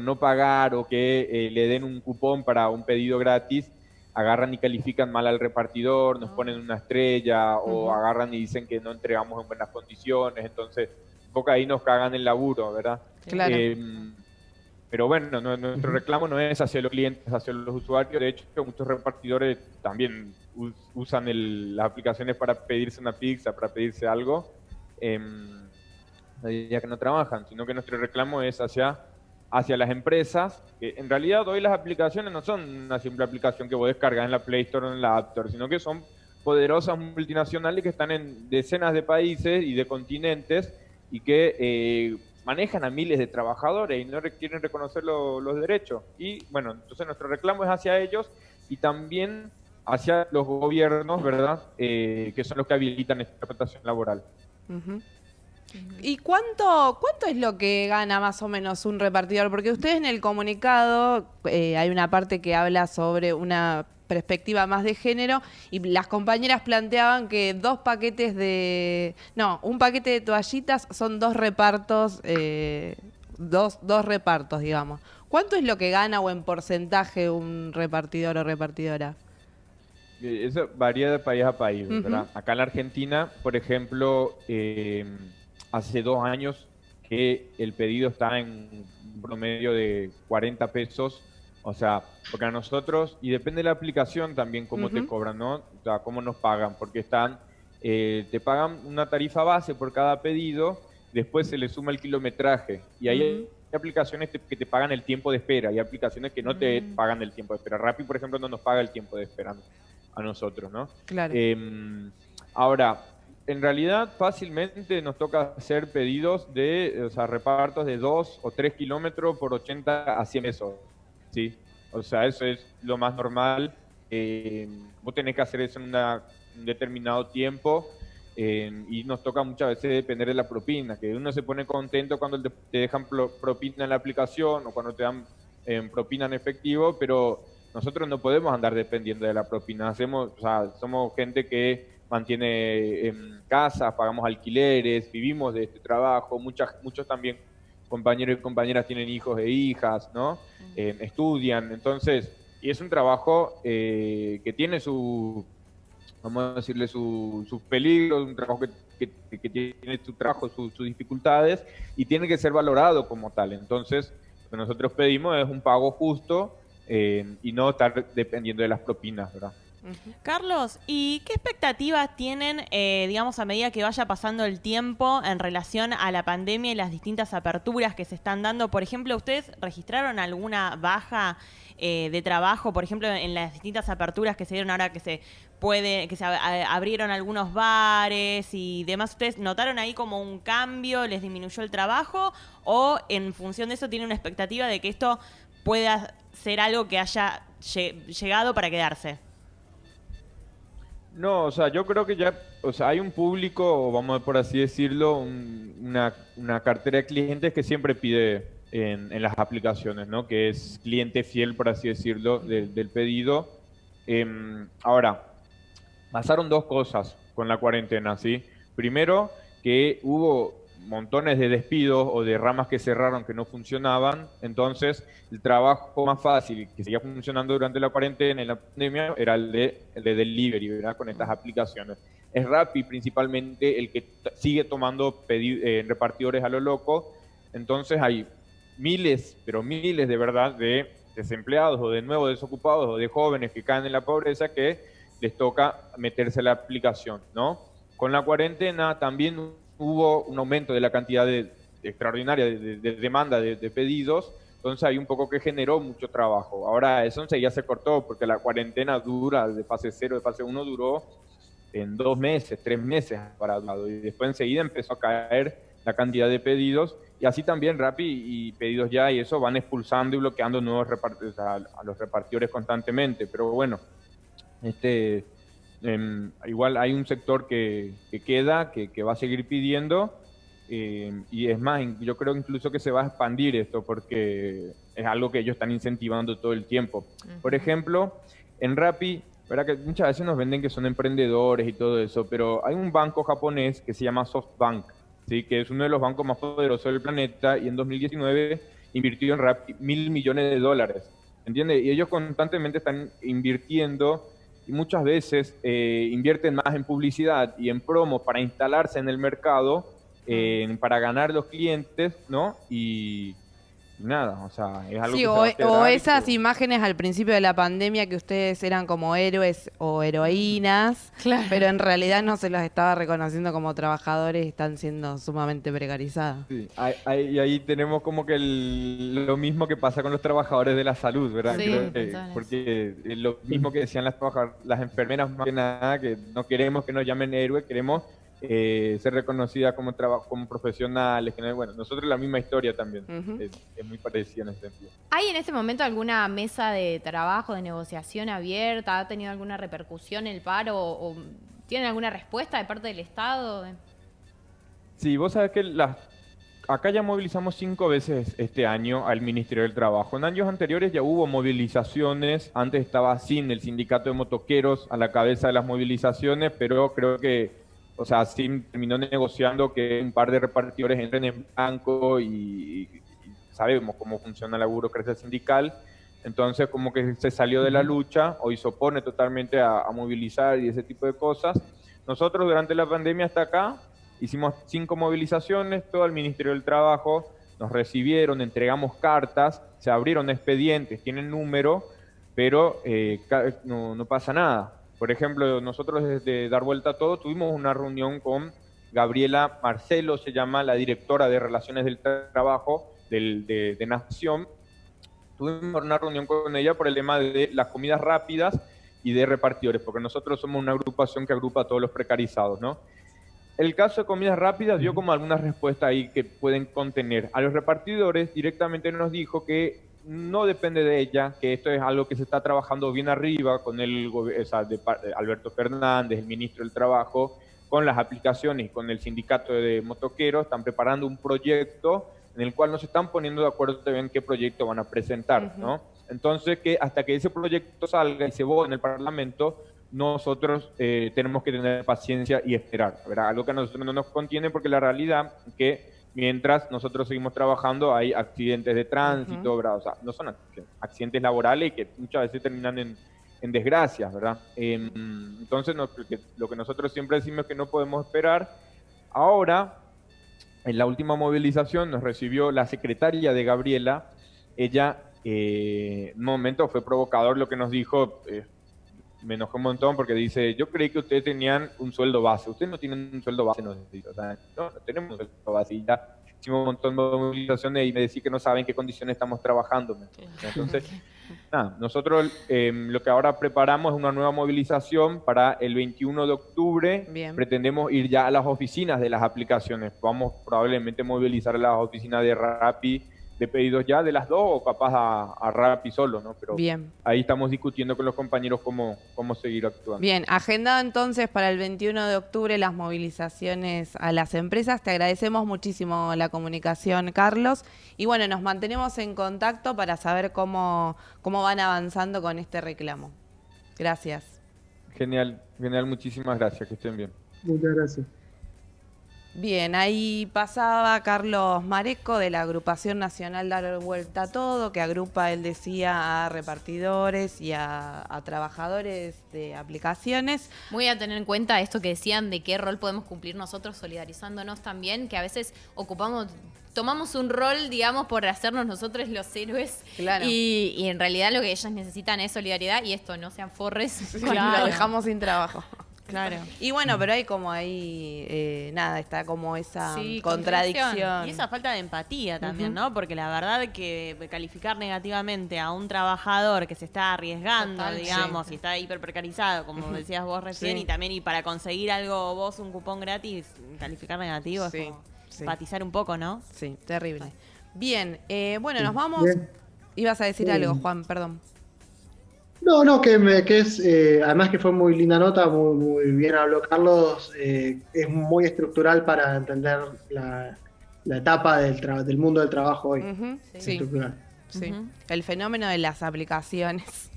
no pagar o que le den un cupón para un pedido gratis, agarran y califican mal al repartidor, nos ponen una estrella o agarran y dicen que no entregamos en buenas condiciones, entonces un poco ahí nos cagan el laburo, ¿verdad? Claro. Pero bueno, nuestro reclamo no es hacia los clientes, hacia los usuarios. De hecho, muchos repartidores también usan las aplicaciones para pedirse una pizza, para pedirse algo, ya que no trabajan, sino que nuestro reclamo es hacia las empresas, que en realidad hoy las aplicaciones no son una simple aplicación que vos descargas en la Play Store o en la App Store, sino que son poderosas multinacionales que están en decenas de países y de continentes y que manejan a miles de trabajadores y no quieren reconocer los derechos. Y bueno, entonces nuestro reclamo es hacia ellos y también hacia los gobiernos, ¿verdad? Que son los que habilitan esta explotación laboral. ¿Y cuánto es lo que gana más o menos un repartidor? Porque ustedes en el comunicado hay una parte que habla sobre una perspectiva más de género y las compañeras planteaban que un paquete de toallitas son 2 repartos, dos repartos, digamos. ¿Cuánto es lo que gana o en porcentaje un repartidor o repartidora? Eso varía de país a país, ¿verdad? Acá en la Argentina, por ejemplo, hace 2 años que el pedido está en un promedio de 40 pesos, o sea, porque a nosotros, y depende de la aplicación también cómo te cobran, ¿no? O sea, cómo nos pagan, porque te pagan una tarifa base por cada pedido, después se le suma el kilometraje, y ahí hay aplicaciones que te pagan el tiempo de espera, y aplicaciones que no te pagan el tiempo de espera. Rappi, por ejemplo, no nos paga el tiempo de espera a nosotros, ¿no? Claro. Ahora, en realidad fácilmente nos toca hacer pedidos repartos de 2 o 3 kilómetros por 80 a 100 pesos, ¿sí? O sea, eso es lo más normal. Vos tenés que hacer eso en un determinado tiempo y nos toca muchas veces depender de la propina, que uno se pone contento cuando te dejan propina en la aplicación o cuando te dan propina en efectivo, pero nosotros no podemos andar dependiendo de la propina. Somos gente que mantiene casas, pagamos alquileres, vivimos de este trabajo, muchos también compañeros y compañeras tienen hijos e hijas, ¿no? Estudian, entonces, y es un trabajo que tiene vamos a decirle, sus peligros, un trabajo que tiene su trabajo, sus dificultades, y tiene que ser valorado como tal. Entonces, lo que nosotros pedimos es un pago justo y no estar dependiendo de las propinas, ¿verdad? Carlos, ¿y qué expectativas tienen, digamos, a medida que vaya pasando el tiempo en relación a la pandemia y las distintas aperturas que se están dando? Por ejemplo, ¿ustedes registraron alguna baja de trabajo, por ejemplo, en las distintas aperturas que se dieron ahora que se abrieron algunos bares y demás? ¿Ustedes notaron ahí como un cambio, les disminuyó el trabajo o en función de eso tienen una expectativa de que esto pueda ser algo que haya llegado para quedarse? No, o sea, yo creo que ya, o sea, hay un público, vamos por así decirlo, una cartera de clientes que siempre pide en las aplicaciones, ¿no? Que es cliente fiel, por así decirlo, del pedido. Ahora, pasaron dos cosas con la cuarentena, ¿sí? Primero, que hubo montones de despidos o de ramas que cerraron que no funcionaban, entonces el trabajo más fácil que seguía funcionando durante la cuarentena en la pandemia era el de delivery, ¿verdad? Con estas aplicaciones. Es Rappi principalmente el que sigue tomando repartidores a lo loco, entonces hay miles, pero miles de verdad de desempleados o de nuevos desocupados o de jóvenes que caen en la pobreza que les toca meterse a la aplicación, ¿no? Con la cuarentena también hubo un aumento de la cantidad extraordinaria de demanda de pedidos, entonces hay un poco que generó mucho trabajo. Ahora eso enseguida se cortó porque la cuarentena dura, de fase 0, de fase 1 duró en 2 meses, 3 meses parado, y después enseguida empezó a caer la cantidad de pedidos, y así también Rappi y Pedidos Ya y eso van expulsando y bloqueando nuevos a los repartidores constantemente, pero bueno, igual hay un sector que queda, que va a seguir pidiendo, y es más, yo creo incluso que se va a expandir esto porque es algo que ellos están incentivando todo el tiempo. Por ejemplo, en Rappi, ¿verdad? Que muchas veces nos venden que son emprendedores y todo eso, pero hay un banco japonés que se llama SoftBank, ¿sí? Que es uno de los bancos más poderosos del planeta, y en 2019 invirtió en Rappi $1.000 millones, ¿entiendes? Y ellos constantemente están invirtiendo, y muchas veces invierten más en publicidad y en promos para instalarse en el mercado, para ganar los clientes, ¿no? Y nada, o sea, es algo sí, que se va a quedar o esas imágenes al principio de la pandemia que ustedes eran como héroes o heroínas, pero en realidad no se los estaba reconociendo como trabajadores, están siendo sumamente precarizadas. Sí, y ahí tenemos como que lo mismo que pasa con los trabajadores de la salud, ¿verdad? Sí, porque lo mismo que decían las enfermeras, más que nada, que no queremos que nos llamen héroes, queremos ser reconocidas como profesionales. Bueno, nosotros la misma historia también, es muy parecida en ese sentido. ¿Hay en este momento alguna mesa de trabajo, de negociación abierta? ¿Ha tenido alguna repercusión el paro? ¿O tienen alguna respuesta de parte del Estado? Sí, vos sabés que acá ya movilizamos 5 veces este año al Ministerio del Trabajo. En años anteriores ya hubo movilizaciones, antes estaba SIN, el sindicato de motoqueros, a la cabeza de las movilizaciones, pero creo que SIN terminó negociando que un par de repartidores entren en blanco y sabemos cómo funciona la burocracia sindical, entonces como que se salió de la lucha, hoy se opone totalmente a movilizar y ese tipo de cosas. Nosotros durante la pandemia hasta acá hicimos 5 movilizaciones, todo el Ministerio del Trabajo, nos recibieron, entregamos cartas, se abrieron expedientes, tienen número, pero no pasa nada. Por ejemplo, nosotros desde Dar Vuelta a Todo tuvimos una reunión con Gabriela Marcelo, se llama la directora de Relaciones del Trabajo de Nación. Tuvimos una reunión con ella por el tema de las comidas rápidas y de repartidores, porque nosotros somos una agrupación que agrupa a todos los precarizados, ¿no? El caso de comidas rápidas dio como algunas respuestas ahí que pueden contener. A los repartidores directamente nos dijo que no depende de ella, que esto es algo que se está trabajando bien arriba con Alberto Fernández, el ministro del Trabajo, con las aplicaciones y con el sindicato de motoqueros, están preparando un proyecto en el cual no se están poniendo de acuerdo todavía en qué proyecto van a presentar, ¿no? Entonces, que hasta que ese proyecto salga y se vote en el Parlamento, nosotros tenemos que tener paciencia y esperar, ¿verdad? Algo que a nosotros no nos contiene, porque la realidad es que mientras nosotros seguimos trabajando hay accidentes de tránsito, ¿verdad? O sea, no son accidentes laborales y que muchas veces terminan en desgracias, ¿verdad? Entonces, lo que nosotros siempre decimos es que no podemos esperar. Ahora, en la última movilización nos recibió la secretaria de Gabriela. Ella, en un momento fue provocador lo que nos dijo. Me enojó un montón porque dice: yo creí que ustedes tenían un sueldo base. Ustedes no tienen un sueldo base, no tenemos un sueldo base. Y ya hicimos un montón de movilizaciones y me decía que no saben en qué condiciones estamos trabajando. Entonces, nada, nosotros lo que ahora preparamos es una nueva movilización para el 21 de octubre. Bien. Pretendemos ir ya a las oficinas de las aplicaciones. Vamos probablemente a movilizar a las oficinas de Rappi de pedidos ya de las dos o capaz a Rappi solo, ¿no? Pero Bien. ahí estamos discutiendo con los compañeros cómo seguir actuando. Bien, agendado entonces para el 21 de octubre las movilizaciones a las empresas. Te agradecemos muchísimo la comunicación, Carlos. Y bueno, nos mantenemos en contacto para saber cómo van avanzando con este reclamo. Gracias. Genial, muchísimas gracias, que estén bien. Muchas gracias. Bien, ahí pasaba Carlos Mareco de la Agrupación Nacional Dar Vuelta a Todo, que agrupa, él decía, a repartidores y a trabajadores de aplicaciones. Muy a tener en cuenta esto que decían de qué rol podemos cumplir nosotros solidarizándonos también, que a veces tomamos un rol, digamos, por hacernos nosotros los héroes. Claro. Y en realidad lo que ellas necesitan es solidaridad y esto, no sean forres. Claro. Lo dejamos sin trabajo. Claro. Y bueno, pero hay como ahí, nada, está como esa contradicción. Y esa falta de empatía también, ¿no? Porque la verdad que calificar negativamente a un trabajador que se está arriesgando, digamos, y está hiper precarizado, como decías vos recién, y para conseguir algo vos, un cupón gratis, calificar negativo es como empatizar un poco, ¿no? Sí, terrible. Bien, bueno, nos vamos. Bien. Ibas a decir algo, Juan, perdón. No, que es, además que fue muy linda nota, muy bien habló Carlos, es muy estructural para entender la etapa del mundo del trabajo hoy. Sí. Estructural. Sí. El fenómeno de las aplicaciones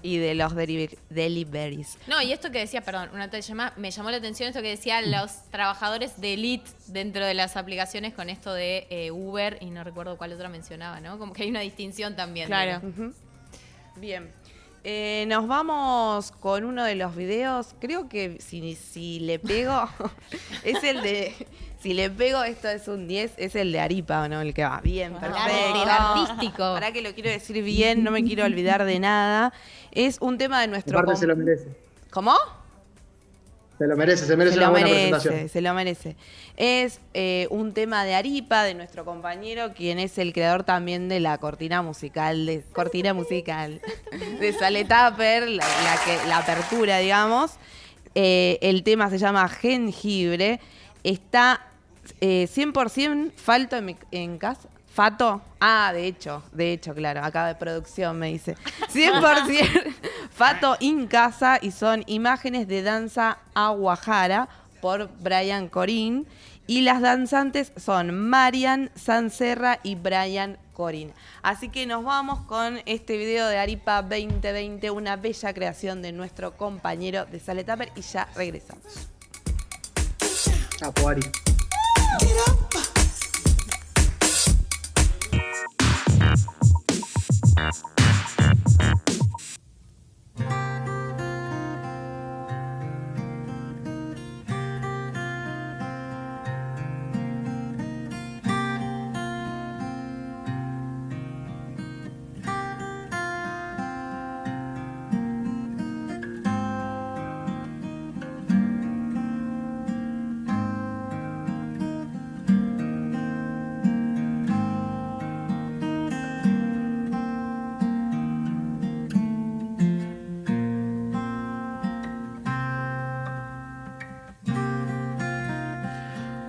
y de los deliveries. No, y esto que decía, perdón, me llamó la atención esto que decía los trabajadores de elite dentro de las aplicaciones con esto de Uber, y no recuerdo cuál otra mencionaba, ¿no? Como que hay una distinción también. Claro. Bien. Nos vamos con uno de los videos. Creo que si le pego, es el de. Si le pego, esto es un 10, es el de Aripa, ¿o no? El que va bien, perfecto. El artístico. Ahora que lo quiero decir bien, no me quiero olvidar de nada. Es un tema de nuestro. Aparte se lo merece. ¿Cómo? Se merece una buena presentación. Se lo merece. Es un tema de Aripa, de nuestro compañero, quien es el creador también de la cortina musical de Sale Tupper, la apertura, digamos. El tema se llama Jengibre. Está 100% falto en casa. ¿Fato? Ah, de hecho, claro, acá de producción me dice. 100% Fato in casa, y son imágenes de danza aguajara por Brian Corín. Y las danzantes son Marian Sanserra y Brian Corín. Así que nos vamos con este video de Aripa 2020, una bella creación de nuestro compañero de Sale Tupper, y ya regresamos. Chapo, Ari.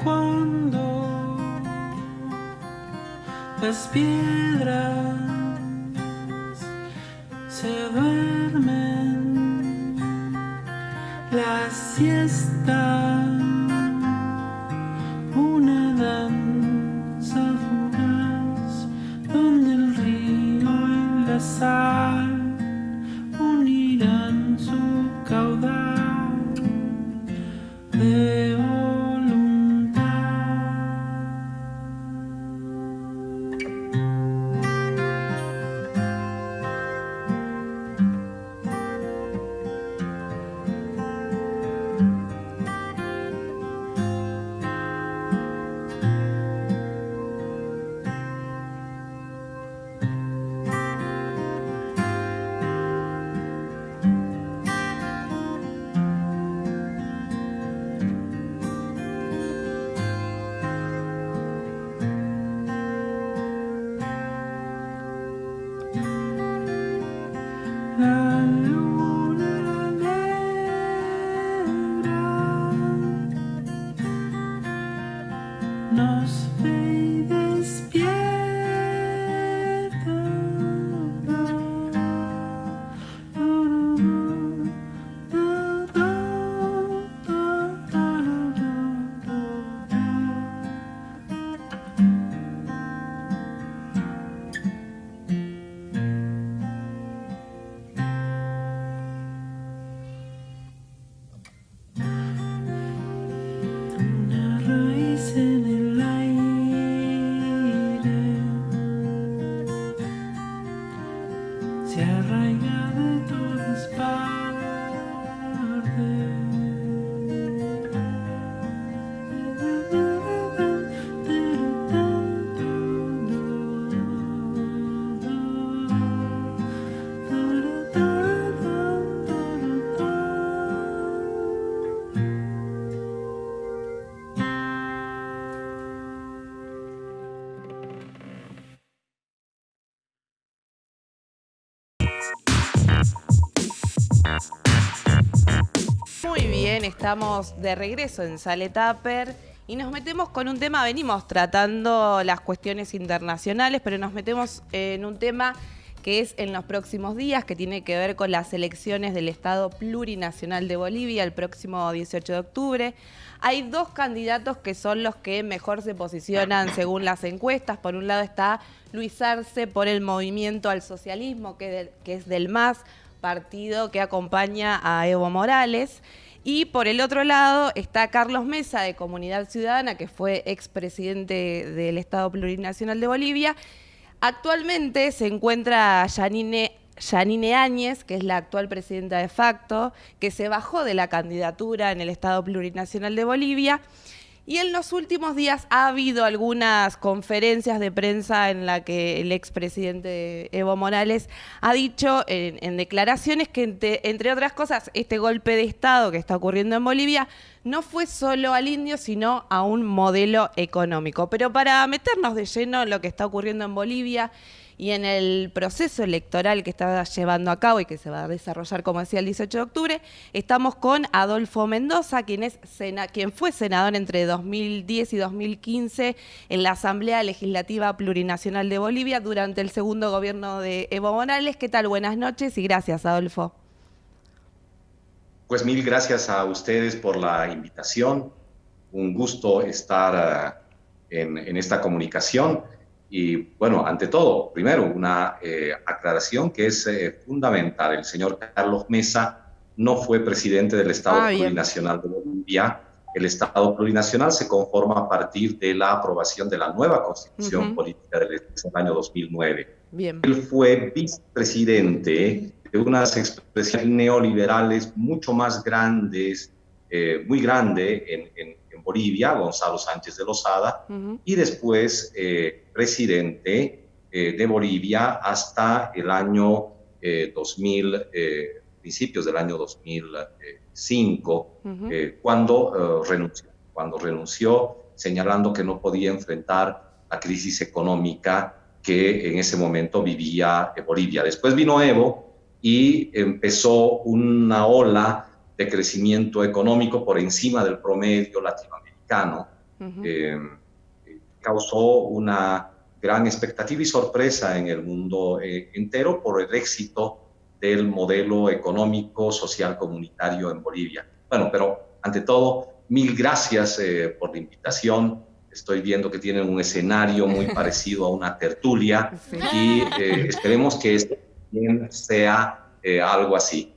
Cuando las piedras se duermen, la siesta, una danza fugaz, donde el río y la sal unirán su caudal de la luna negra nos ve y despierta. Bien, estamos de regreso en Sale Tupper y nos metemos con un tema, venimos tratando las cuestiones internacionales, pero nos metemos en un tema que es en los próximos días, que tiene que ver con las elecciones del Estado Plurinacional de Bolivia el próximo 18 de octubre. Hay dos candidatos que son los que mejor se posicionan según las encuestas. Por un lado está Luis Arce por el Movimiento al Socialismo, que es del MAS, partido que acompaña a Evo Morales. Y por el otro lado está Carlos Mesa de Comunidad Ciudadana, que fue expresidente del Estado Plurinacional de Bolivia. Actualmente se encuentra Yanine Áñez, que es la actual presidenta de facto, que se bajó de la candidatura en el Estado Plurinacional de Bolivia. Y en los últimos días ha habido algunas conferencias de prensa en la que el expresidente Evo Morales ha dicho en declaraciones que, entre otras cosas, este golpe de Estado que está ocurriendo en Bolivia no fue solo al indio, sino a un modelo económico. Pero para meternos de lleno en lo que está ocurriendo en Bolivia y en el proceso electoral que está llevando a cabo y que se va a desarrollar, como decía, el 18 de octubre, estamos con Adolfo Mendoza, quien fue senador entre 2010 y 2015 en la Asamblea Legislativa Plurinacional de Bolivia durante el segundo gobierno de Evo Morales. ¿Qué tal? Buenas noches y gracias, Adolfo. Pues mil gracias a ustedes por la invitación. Un gusto estar en esta comunicación. Y bueno, ante todo, primero una aclaración que es fundamental. El señor Carlos Mesa no fue presidente del Estado Plurinacional de Bolivia. El Estado Plurinacional se conforma a partir de la aprobación de la nueva Constitución Política del año 2009. Bien. Él fue vicepresidente de unas expresiones neoliberales mucho más grandes, muy grande en Bolivia, Gonzalo Sánchez de Lozada, y después presidente de Bolivia hasta el año 2000, principios del año 2005, cuando renunció, señalando que no podía enfrentar la crisis económica que en ese momento vivía Bolivia. Después vino Evo y empezó una ola de crecimiento económico por encima del promedio latinoamericano. Causó una gran expectativa y sorpresa en el mundo entero por el éxito del modelo económico, social, comunitario en Bolivia. Bueno, pero ante todo, mil gracias por la invitación. Estoy viendo que tienen un escenario muy parecido a una tertulia y esperemos que este también sea algo así.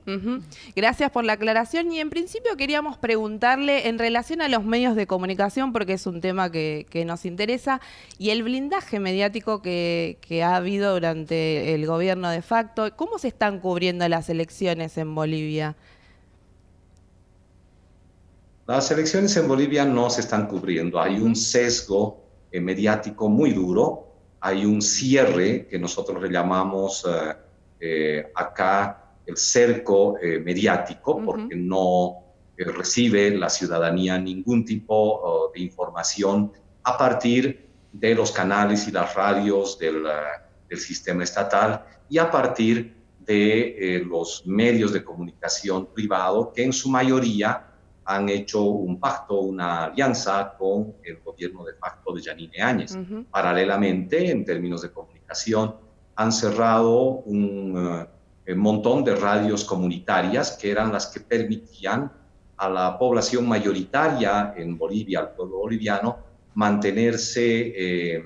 Gracias por la aclaración y en principio queríamos preguntarle en relación a los medios de comunicación, porque es un tema que nos interesa, y el blindaje mediático que ha habido durante el gobierno de facto. ¿Cómo se están cubriendo las elecciones en Bolivia? Las elecciones en Bolivia no se están cubriendo. Hay un sesgo mediático muy duro, hay un cierre que nosotros le llamamos acá el cerco mediático, porque no recibe la ciudadanía ningún tipo de información a partir de los canales y las radios del sistema estatal y a partir de los medios de comunicación privado que en su mayoría han hecho un pacto, una alianza con el gobierno de facto de Yanine Áñez. Paralelamente, en términos de comunicación, han cerrado un montón de radios comunitarias que eran las que permitían a la población mayoritaria en Bolivia, al pueblo boliviano, mantenerse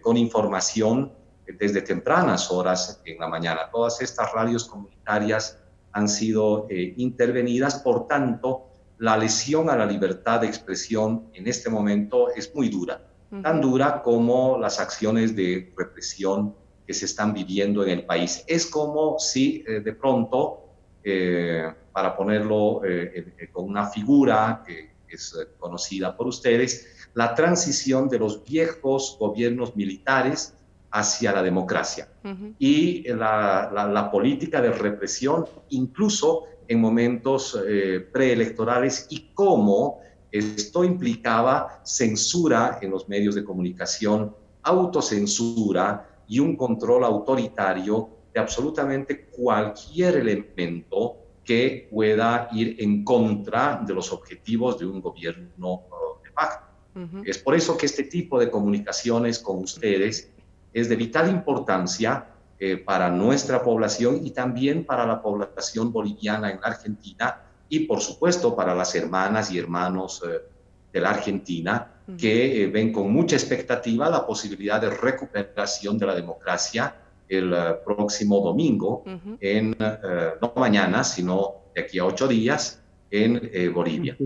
con información desde tempranas horas en la mañana. Todas estas radios comunitarias han sido intervenidas, por tanto, la lesión a la libertad de expresión en este momento es muy dura, tan dura como las acciones de represión que se están viviendo en el país. Es como si de pronto, para ponerlo con una figura que es conocida por ustedes, la transición de los viejos gobiernos militares hacia la democracia y la política de represión, incluso en momentos preelectorales, y cómo esto implicaba censura en los medios de comunicación, autocensura y un control autoritario de absolutamente cualquier elemento que pueda ir en contra de los objetivos de un gobierno de facto. Es por eso que este tipo de comunicaciones con ustedes es de vital importancia para nuestra población y también para la población boliviana en la Argentina y, por supuesto, para las hermanas y hermanos de la Argentina que ven con mucha expectativa la posibilidad de recuperación de la democracia el próximo domingo, no mañana, sino de aquí a 8 días, en Bolivia.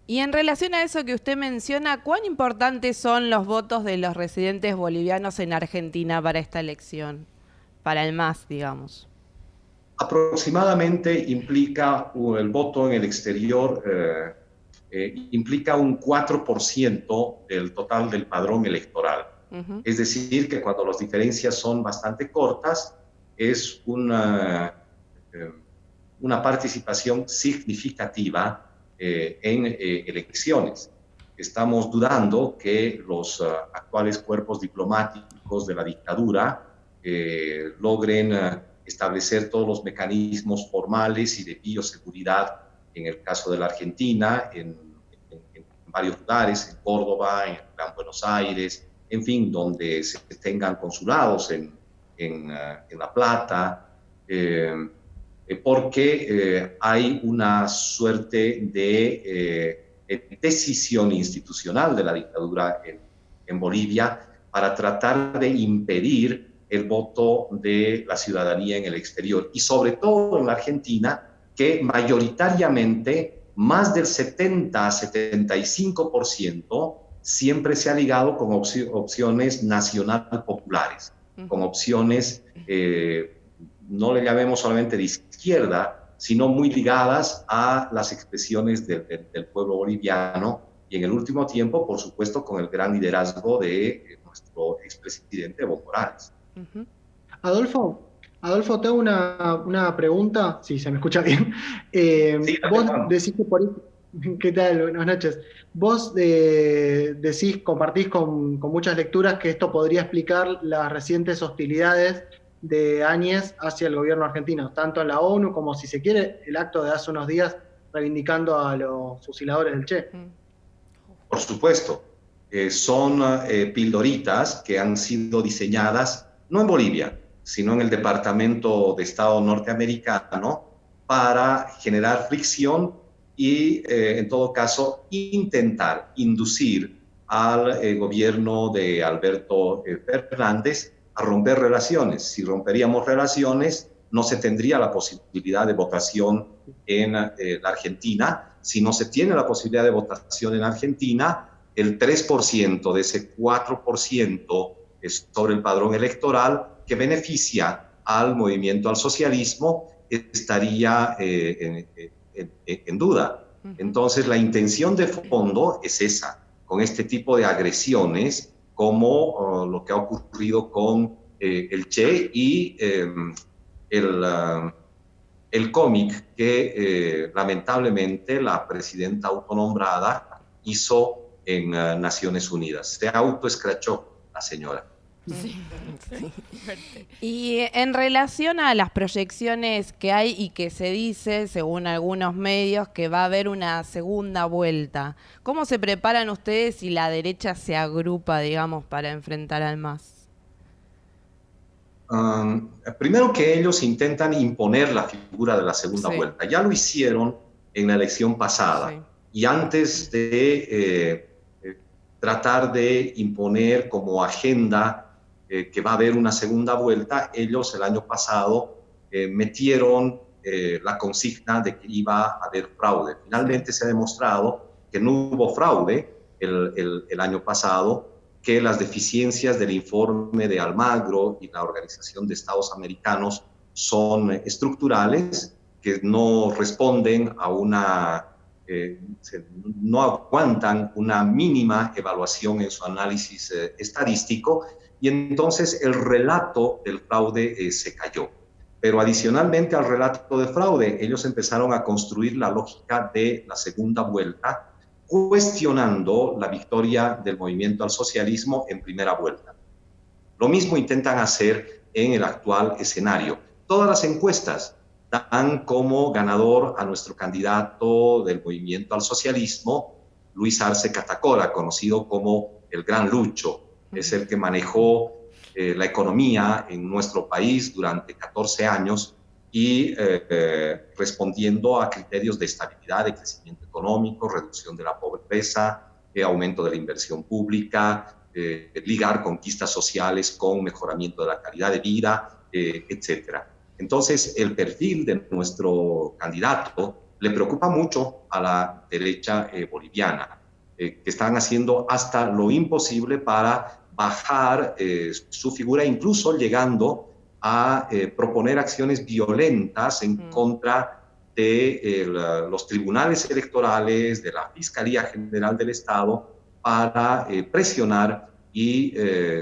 Y en relación a eso que usted menciona, ¿cuán importantes son los votos de los residentes bolivianos en Argentina para esta elección? Para el MAS, digamos. Aproximadamente implica el voto en el exterior, implica un 4% del total del padrón electoral. Es decir, que cuando las diferencias son bastante cortas, es una participación significativa en elecciones. Estamos dudando que los actuales cuerpos diplomáticos de la dictadura logren establecer todos los mecanismos formales y de bioseguridad, en el caso de la Argentina, en varios lugares, en Córdoba, en el Gran Buenos Aires, en fin, donde se tengan consulados en La Plata, porque hay una suerte de decisión institucional de la dictadura en Bolivia para tratar de impedir el voto de la ciudadanía en el exterior y sobre todo en la Argentina, que mayoritariamente más del 70-75% siempre se ha ligado con opciones nacional populares, con opciones, no le llamemos solamente de izquierda, sino muy ligadas a las expresiones del pueblo boliviano y en el último tiempo, por supuesto, con el gran liderazgo de nuestro expresidente Evo Morales. Adolfo, te hago una pregunta, si se me escucha bien. Sí, vos decís que por ahí, ¿qué tal? Buenas noches. Vos decís, compartís con muchas lecturas que esto podría explicar las recientes hostilidades de Áñez hacia el gobierno argentino, tanto en la ONU como, si se quiere, el acto de hace unos días reivindicando a los fusiladores del Che. Por supuesto, son pildoritas que han sido diseñadas no en Bolivia, sino en el Departamento de Estado norteamericano para generar fricción y, en todo caso, intentar inducir al gobierno de Alberto Fernández a romper relaciones. Si romperíamos relaciones, no se tendría la posibilidad de votación en la Argentina. Si no se tiene la posibilidad de votación en Argentina, el 3% de ese 4% sobre el padrón electoral que beneficia al movimiento al socialismo estaría en duda. Entonces, la intención de fondo es esa, con este tipo de agresiones, como lo que ha ocurrido con el Che y el cómic que lamentablemente la presidenta autonombrada hizo en Naciones Unidas. Se autoescrachó la señora. Sí. Y en relación a las proyecciones que hay y que se dice, según algunos medios, que va a haber una segunda vuelta, ¿cómo se preparan ustedes si la derecha se agrupa, digamos, para enfrentar al MAS? Primero que ellos intentan imponer la figura de la segunda vuelta. Ya lo hicieron en la elección pasada. Y antes de tratar de imponer como agenda que va a haber una segunda vuelta, ellos el año pasado metieron la consigna de que iba a haber fraude. Finalmente se ha demostrado que no hubo fraude el año pasado, que las deficiencias del informe de Almagro y la Organización de Estados Americanos son estructurales, que no responden a no aguantan una mínima evaluación en su análisis estadístico, y entonces el relato del fraude se cayó. Pero adicionalmente al relato de fraude, ellos empezaron a construir la lógica de la segunda vuelta, cuestionando la victoria del movimiento al socialismo en primera vuelta. Lo mismo intentan hacer en el actual escenario. Todas las encuestas dan como ganador a nuestro candidato del movimiento al socialismo, Luis Arce Catacora, conocido como el Gran Lucho. Es el que manejó la economía en nuestro país durante 14 años y respondiendo a criterios de estabilidad, de crecimiento económico, reducción de la pobreza, aumento de la inversión pública, ligar conquistas sociales con mejoramiento de la calidad de vida, etcétera. Entonces, el perfil de nuestro candidato le preocupa mucho a la derecha boliviana, que están haciendo hasta lo imposible para bajar su figura, incluso llegando a proponer acciones violentas en contra de los tribunales electorales, de la Fiscalía General del Estado, para presionar y,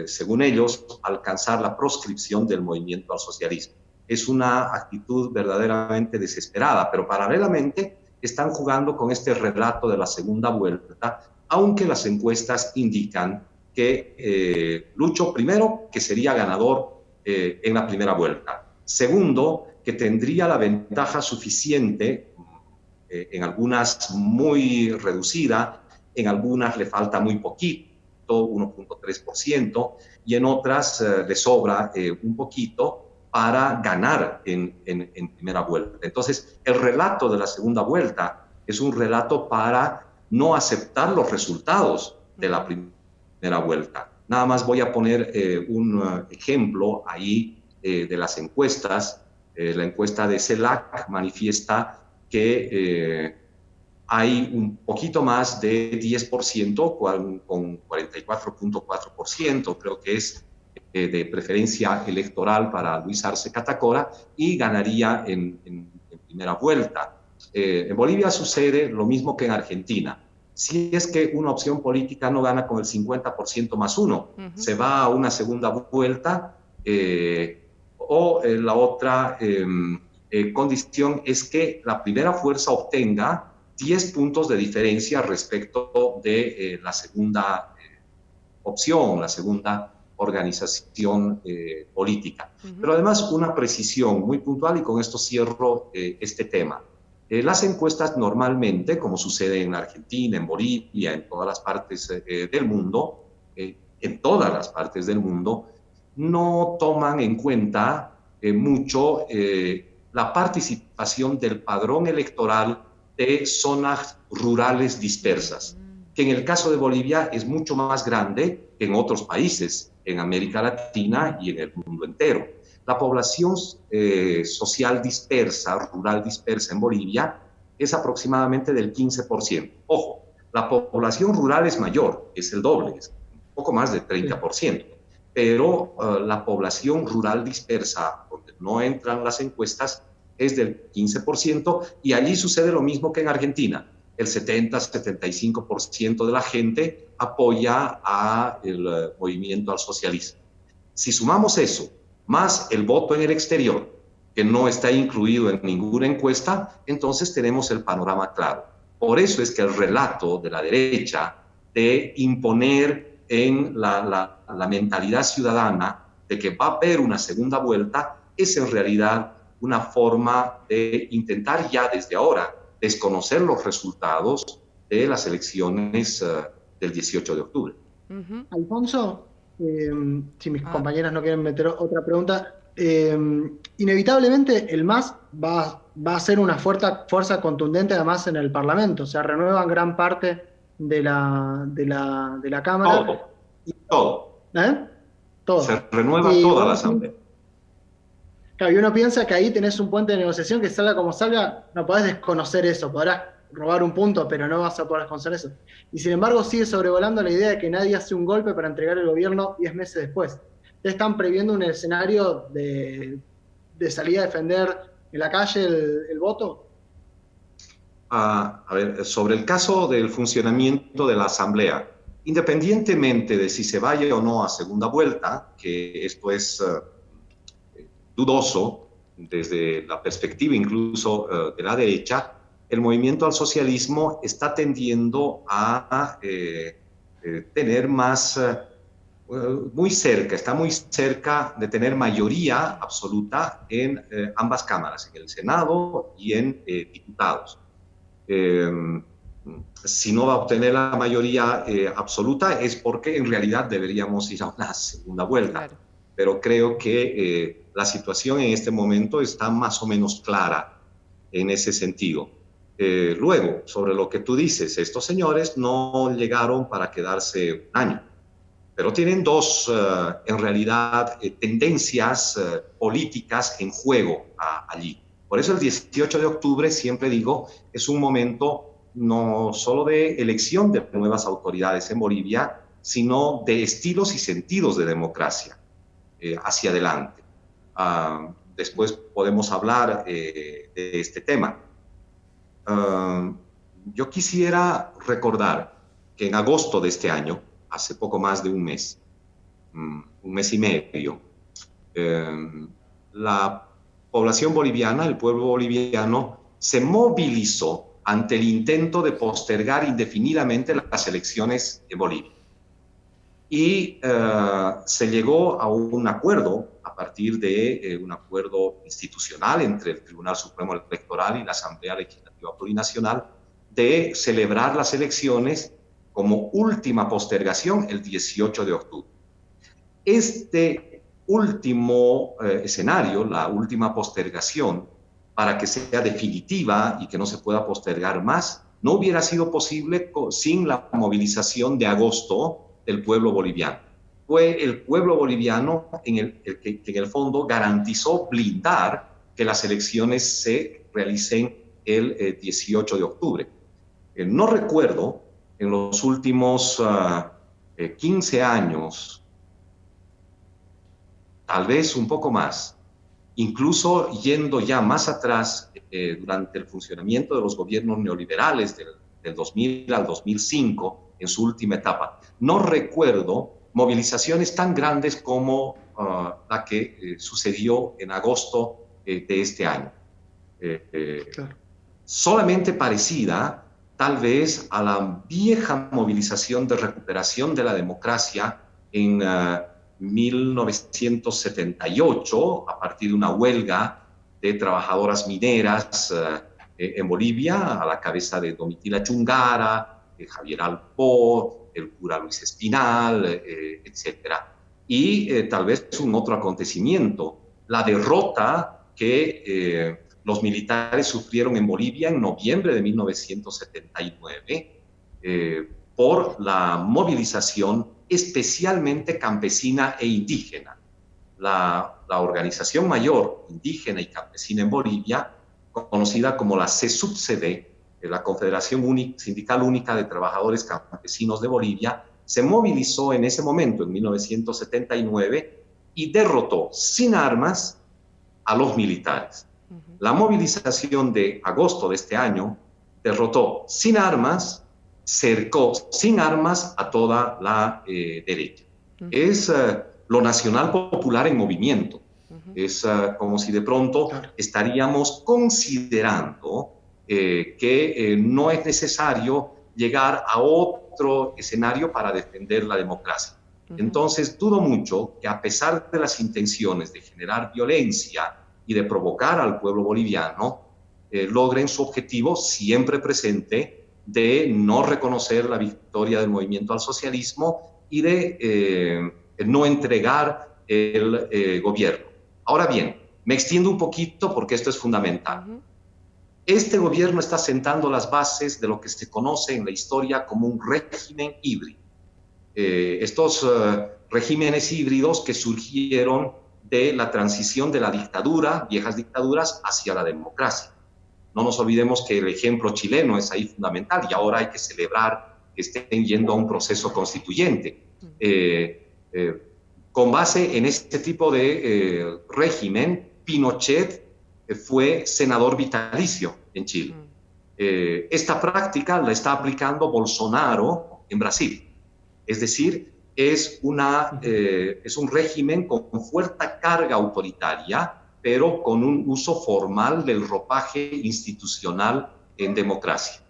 según ellos, alcanzar la proscripción del movimiento al socialismo. Es una actitud verdaderamente desesperada, pero paralelamente están jugando con este relato de la segunda vuelta, aunque las encuestas indican que Lucho, primero, que sería ganador en la primera vuelta. Segundo, que tendría la ventaja suficiente, en algunas muy reducida, en algunas le falta muy poquito, 1.3%, y en otras le sobra un poquito para ganar en primera vuelta. Entonces, el relato de la segunda vuelta es un relato para no aceptar los resultados de la primera vuelta. Nada más voy a poner un ejemplo ahí de las encuestas. La encuesta de CELAC manifiesta que hay un poquito más de 10%, con 44.4%, creo que es de preferencia electoral para Luis Arce Catacora, y ganaría en primera vuelta. En Bolivia sucede lo mismo que en Argentina. Si es que una opción política no gana con el 50% más uno, se va a una segunda vuelta, o la otra condición es que la primera fuerza obtenga 10 puntos de diferencia respecto de la segunda opción, la segunda organización política. Pero además una precisión muy puntual, y con esto cierro este tema. Las encuestas normalmente, como sucede en Argentina, en Bolivia, en todas las partes del mundo, no toman en cuenta mucho la participación del padrón electoral de zonas rurales dispersas, que en el caso de Bolivia es mucho más grande que en otros países, en América Latina y en el mundo entero. La población social dispersa, rural dispersa en Bolivia, es aproximadamente del 15%. Ojo, la población rural es mayor, es el doble, es un poco más del 30%, pero la población rural dispersa, donde no entran las encuestas, es del 15%, y allí sucede lo mismo que en Argentina. El 70-75% de la gente apoya al movimiento al socialismo. Si sumamos eso, más el voto en el exterior, que no está incluido en ninguna encuesta, entonces tenemos el panorama claro. Por eso es que el relato de la derecha de imponer en la mentalidad ciudadana de que va a haber una segunda vuelta es en realidad una forma de intentar ya desde ahora desconocer los resultados de las elecciones del 18 de octubre. Alfonso, si mis compañeras no quieren meter otra pregunta, inevitablemente el MAS va a ser una fuerza contundente además en el Parlamento, o sea, renuevan gran parte de la Cámara. Todo. Todo. Se renueva toda la Asamblea. Claro, y uno piensa que ahí tenés un puente de negociación que salga como salga, no podés desconocer eso, podrás robar un punto, pero no vas a poder desconocer eso. Y sin embargo sigue sobrevolando la idea de que nadie hace un golpe para entregar el gobierno 10 meses después. Ustedes están previendo un escenario de salir a defender en la calle el voto. A ver, sobre el caso del funcionamiento de la Asamblea, independientemente de si se vaya o no a segunda vuelta, que esto es dudoso desde la perspectiva incluso de la derecha, el movimiento al socialismo está tendiendo a tener más muy cerca, está muy cerca de tener mayoría absoluta en ambas cámaras, en el Senado y en diputados. Si no va a obtener la mayoría absoluta es porque en realidad deberíamos ir a una segunda vuelta. Claro. Pero creo que la situación en este momento está más o menos clara en ese sentido. Luego, sobre lo que tú dices, estos señores no llegaron para quedarse un año, pero tienen dos, en realidad, tendencias políticas en juego allí. Por eso el 18 de octubre, siempre digo, es un momento no solo de elección de nuevas autoridades en Bolivia, sino de estilos y sentidos de democracia hacia adelante. Después podemos hablar de este tema. Yo quisiera recordar que en agosto de este año, hace poco más de un mes y medio, la población boliviana, el pueblo boliviano, se movilizó ante el intento de postergar indefinidamente las elecciones en Bolivia. Y se llegó a un acuerdo, a partir de un acuerdo institucional entre el Tribunal Supremo Electoral y la Asamblea Legislativa Plurinacional, de celebrar las elecciones como última postergación el 18 de octubre. Este último escenario, la última postergación, para que sea definitiva y que no se pueda postergar más, no hubiera sido posible sin la movilización de agosto del pueblo boliviano. Fue el pueblo boliviano que en el fondo garantizó blindar que las elecciones se realicen el 18 de octubre. No recuerdo en los últimos 15 años, tal vez un poco más, incluso yendo ya más atrás, durante el funcionamiento de los gobiernos neoliberales del 2000 al 2005, en su última etapa, no recuerdo movilizaciones tan grandes como la que sucedió en agosto de este año. Claro. Solamente parecida, tal vez, a la vieja movilización de recuperación de la democracia en 1978, a partir de una huelga de trabajadoras mineras en Bolivia, a la cabeza de Domitila Chungara, de Javier Alpó, el cura Luis Espinal, etc. Y tal vez un otro acontecimiento, la derrota que los militares sufrieron en Bolivia en noviembre de 1979 por la movilización especialmente campesina e indígena. La organización mayor indígena y campesina en Bolivia, conocida como la CSUBCD, la Confederación Sindical Única de Trabajadores Campesinos de Bolivia, se movilizó en ese momento, en 1979, y derrotó sin armas a los militares. La movilización de agosto de este año derrotó sin armas, cercó sin armas a toda la derecha. Es lo nacional popular en movimiento. Es como si de pronto estaríamos considerando que no es necesario llegar a otro escenario para defender la democracia. Entonces, dudo mucho que, a pesar de las intenciones de generar violencia y de provocar al pueblo boliviano, logren su objetivo siempre presente de no reconocer la victoria del movimiento al socialismo y de no entregar el gobierno. Ahora bien, me extiendo un poquito porque esto es fundamental. Este gobierno está sentando las bases de lo que se conoce en la historia como un régimen híbrido. Estos regímenes híbridos que surgieron de la transición de la dictadura, viejas dictaduras, hacia la democracia. No nos olvidemos que el ejemplo chileno es ahí fundamental y ahora hay que celebrar que estén yendo a un proceso constituyente. Con base en este tipo de régimen, Pinochet fue senador vitalicio en Chile. Esta práctica la está aplicando Bolsonaro en Brasil. Es decir, es un régimen con fuerte carga autoritaria, pero con un uso formal del ropaje institucional en democracia.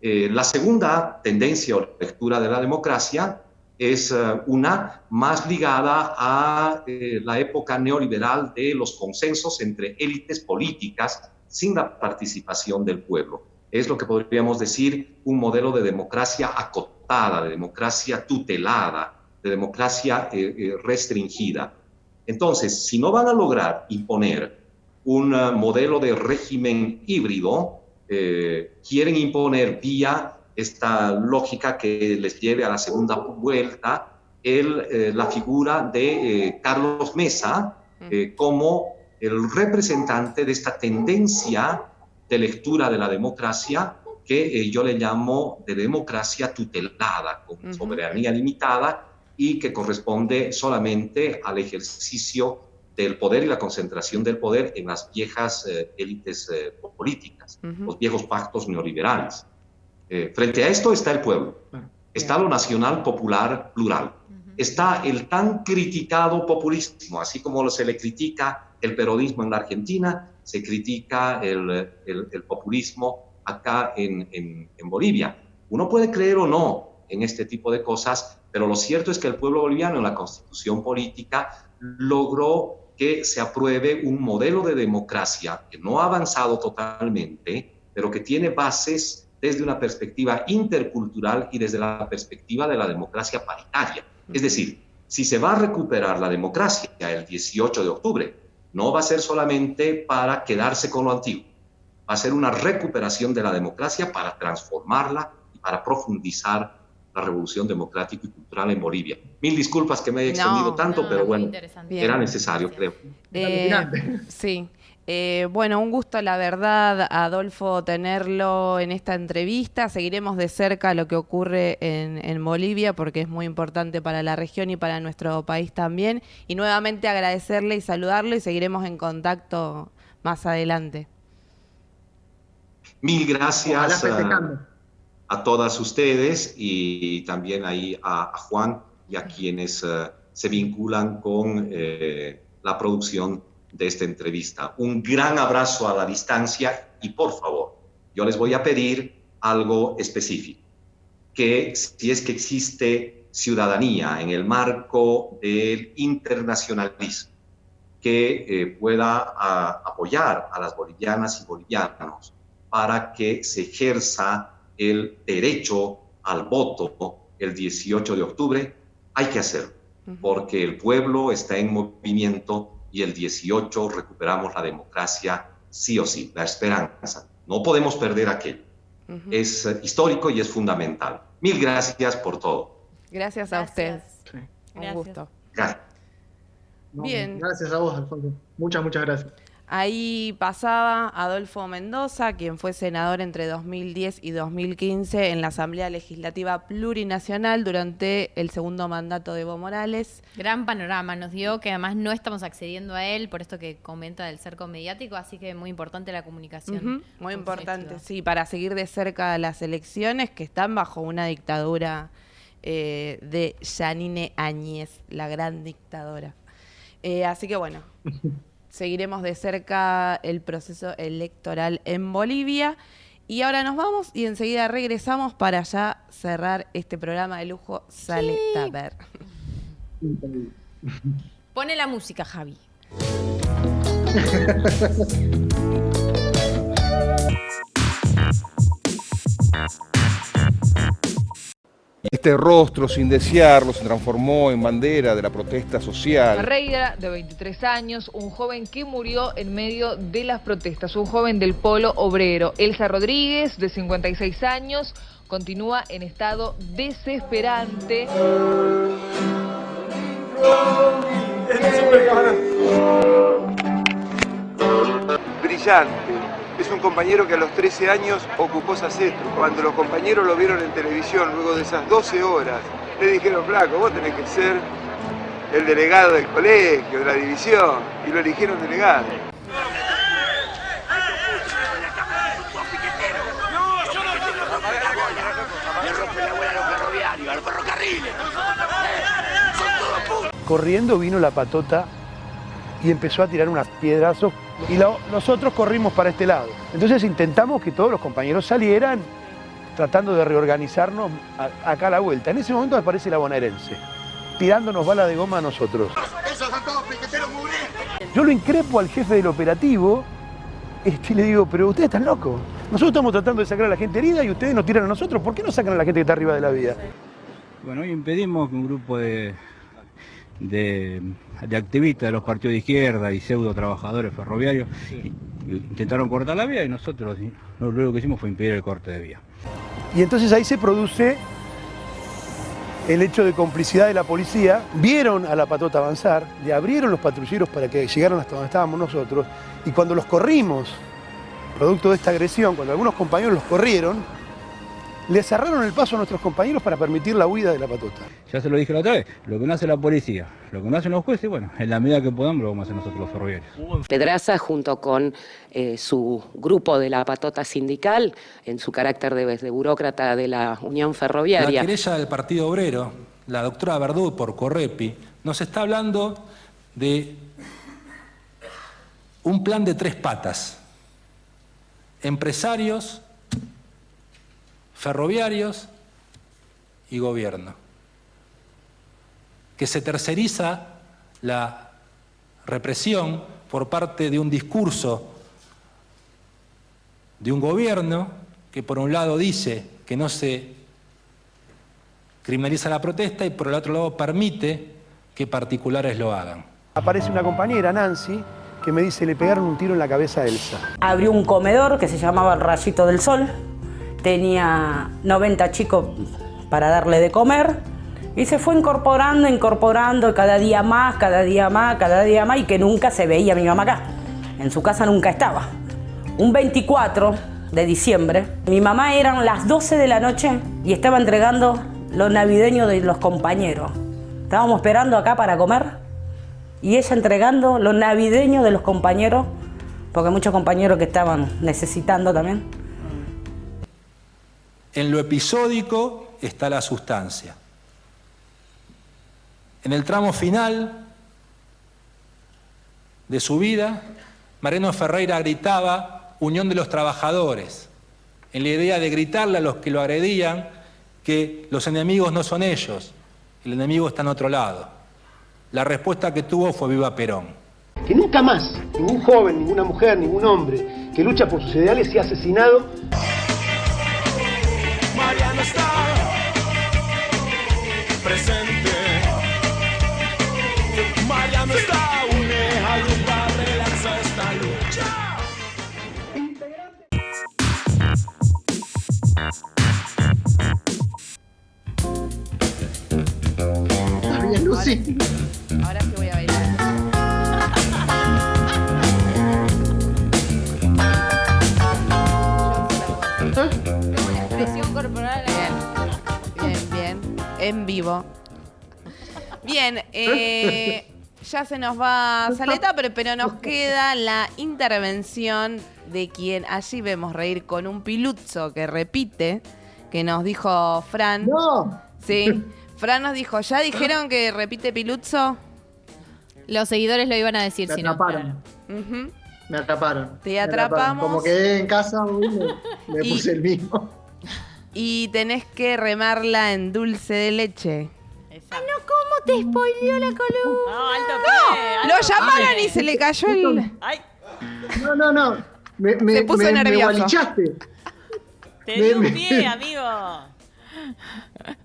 La segunda tendencia o lectura de la democracia es una más ligada a la época neoliberal de los consensos entre élites políticas sin la participación del pueblo. Es lo que podríamos decir un modelo de democracia acotada, de democracia tutelada, de democracia restringida. Entonces, si no van a lograr imponer un modelo de régimen híbrido, quieren imponer vía esta lógica que les lleve a la segunda vuelta la figura de Carlos Mesa como el representante de esta tendencia de lectura de la democracia que yo le llamo de democracia tutelada, con soberanía limitada y que corresponde solamente al ejercicio del poder y la concentración del poder en las viejas élites políticas, los viejos pactos neoliberales. Frente a esto está el pueblo, está lo nacional, popular, plural. Está el tan criticado populismo, así como se le critica el peronismo en la Argentina, se critica el populismo acá en Bolivia. Uno puede creer o no en este tipo de cosas, pero lo cierto es que el pueblo boliviano en la constitución política logró que se apruebe un modelo de democracia que no ha avanzado totalmente, pero que tiene bases desde una perspectiva intercultural y desde la perspectiva de la democracia paritaria. Es decir, si se va a recuperar la democracia el 18 de octubre, no va a ser solamente para quedarse con lo antiguo, va a ser una recuperación de la democracia para transformarla y para profundizar la revolución democrática y cultural en Bolivia. Mil disculpas que me haya extendido tanto, pero bueno, era necesario, creo. Sí. Bueno, un gusto, la verdad, Adolfo, tenerlo en esta entrevista. Seguiremos de cerca lo que ocurre en Bolivia porque es muy importante para la región y para nuestro país también. Y nuevamente agradecerle y saludarlo y seguiremos en contacto más adelante. Mil gracias a todas ustedes y también ahí a Juan y a quienes se vinculan con la producción de esta entrevista. Un gran abrazo a la distancia y por favor, yo les voy a pedir algo específico, que si es que existe ciudadanía en el marco del internacionalismo que pueda apoyar a las bolivianas y bolivianos para que se ejerza el derecho al voto el 18 de octubre, hay que hacerlo, porque el pueblo está en movimiento y el 18 recuperamos la democracia sí o sí, la esperanza. No podemos perder aquello. Es histórico y es fundamental. Mil gracias por todo. Gracias a usted. Sí. Un gusto. Gracias. Bien. Gracias a vos, Alfonso. Muchas gracias. Ahí pasaba Adolfo Mendoza, quien fue senador entre 2010 y 2015 en la Asamblea Legislativa Plurinacional durante el segundo mandato de Evo Morales. Gran panorama nos dio, que además no estamos accediendo a él, por esto que comenta del cerco mediático, así que muy importante la comunicación. Muy importante, sí, para seguir de cerca las elecciones que están bajo una dictadura de Yanine Áñez, la gran dictadora. Así que bueno... Seguiremos de cerca el proceso electoral en Bolivia. Y ahora nos vamos y enseguida regresamos para ya cerrar este programa de lujo Sale Tupper. Pone la música, Javi. Este rostro, sin desearlo, se transformó en bandera de la protesta social. Ferreira, de 23 años, un joven que murió en medio de las protestas, un joven del polo obrero. Elsa Rodríguez, de 56 años, continúa en estado desesperante. Brillante. Es un compañero que a los 13 años ocupó Sacetru. Cuando los compañeros lo vieron en televisión, luego de esas 12 horas, le dijeron, flaco, vos tenés que ser el delegado del colegio, de la división, y lo eligieron delegado. Corriendo vino la patota y empezó a tirar unos piedrazos y nosotros corrimos para este lado. Entonces intentamos que todos los compañeros salieran, tratando de reorganizarnos acá a la vuelta. En ese momento aparece la bonaerense, tirándonos balas de goma a nosotros. Yo lo increpo al jefe del operativo y le digo, pero ustedes están locos. Nosotros estamos tratando de sacar a la gente herida y ustedes nos tiran a nosotros. ¿Por qué no sacan a la gente que está arriba de la vía? Bueno, hoy impedimos que un grupo de activistas de los partidos de izquierda y pseudo trabajadores ferroviarios intentaron cortar la vía y nosotros lo único que hicimos fue impedir el corte de vía. Y entonces ahí se produce el hecho de complicidad de la policía. Vieron a la patota avanzar, le abrieron los patrulleros para que llegaran hasta donde estábamos nosotros, y cuando los corrimos, producto de esta agresión, cuando algunos compañeros los corrieron, le cerraron el paso a nuestros compañeros para permitir la huida de la patota. Ya se lo dije la otra vez, lo que no hace la policía, lo que no hacen los jueces, bueno, en la medida que podamos lo vamos a hacer nosotros los ferroviarios. Pedraza, junto con su grupo de la patota sindical, en su carácter de burócrata de la Unión Ferroviaria. La querella del Partido Obrero, la doctora Verdú por Correpi, nos está hablando de un plan de 3 patas. Empresarios, ferroviarios y gobierno. Que se terceriza la represión por parte de un discurso de un gobierno que por un lado dice que no se criminaliza la protesta y por el otro lado permite que particulares lo hagan. Aparece una compañera, Nancy, que me dice, le pegaron un tiro en la cabeza a Elsa. Abrió un comedor que se llamaba el Rayito del Sol, tenía 90 chicos para darle de comer y se fue incorporando cada día más, y que nunca se veía mi mamá acá. En su casa nunca estaba. Un 24 de diciembre, mi mamá eran las 12 de la noche y estaba entregando los navideños de los compañeros. Estábamos esperando acá para comer y ella entregando los navideños de los compañeros, porque muchos compañeros que estaban necesitando también. En lo episódico está la sustancia. En el tramo final de su vida, Mariano Ferreira gritaba Unión de los Trabajadores, en la idea de gritarle a los que lo agredían que los enemigos no son ellos, el enemigo está en otro lado. La respuesta que tuvo fue Viva Perón. Que nunca más ningún joven, ninguna mujer, ningún hombre que lucha por sus ideales sea asesinado. Mariano está presente. Mariano está une para relaxar esta lucha. Bien, Lucy. Ahora sí voy a bailar. Expresión corporal. Bien. En vivo. Bien, ya se nos va Saleta, pero nos queda la intervención de quien allí vemos reír con un piluzzo que repite, que nos dijo Fran. ¡No! Sí, Fran nos dijo, ¿ya dijeron que repite piluzzo? Los seguidores lo iban a decir, Me si no. atraparon. Ujú. Me atraparon. Te Me atrapamos. atraparon. Como quedé en casa, me Y- puse el mismo. Y tenés que remarla en dulce de leche. Ay, no, ¿cómo te spoileó la columna? No, alto No, pie, lo alto llamaron pie. y se le cayó el... Ay, No. Se puso me nervioso. gualichaste. te di un Me- pie, amigo.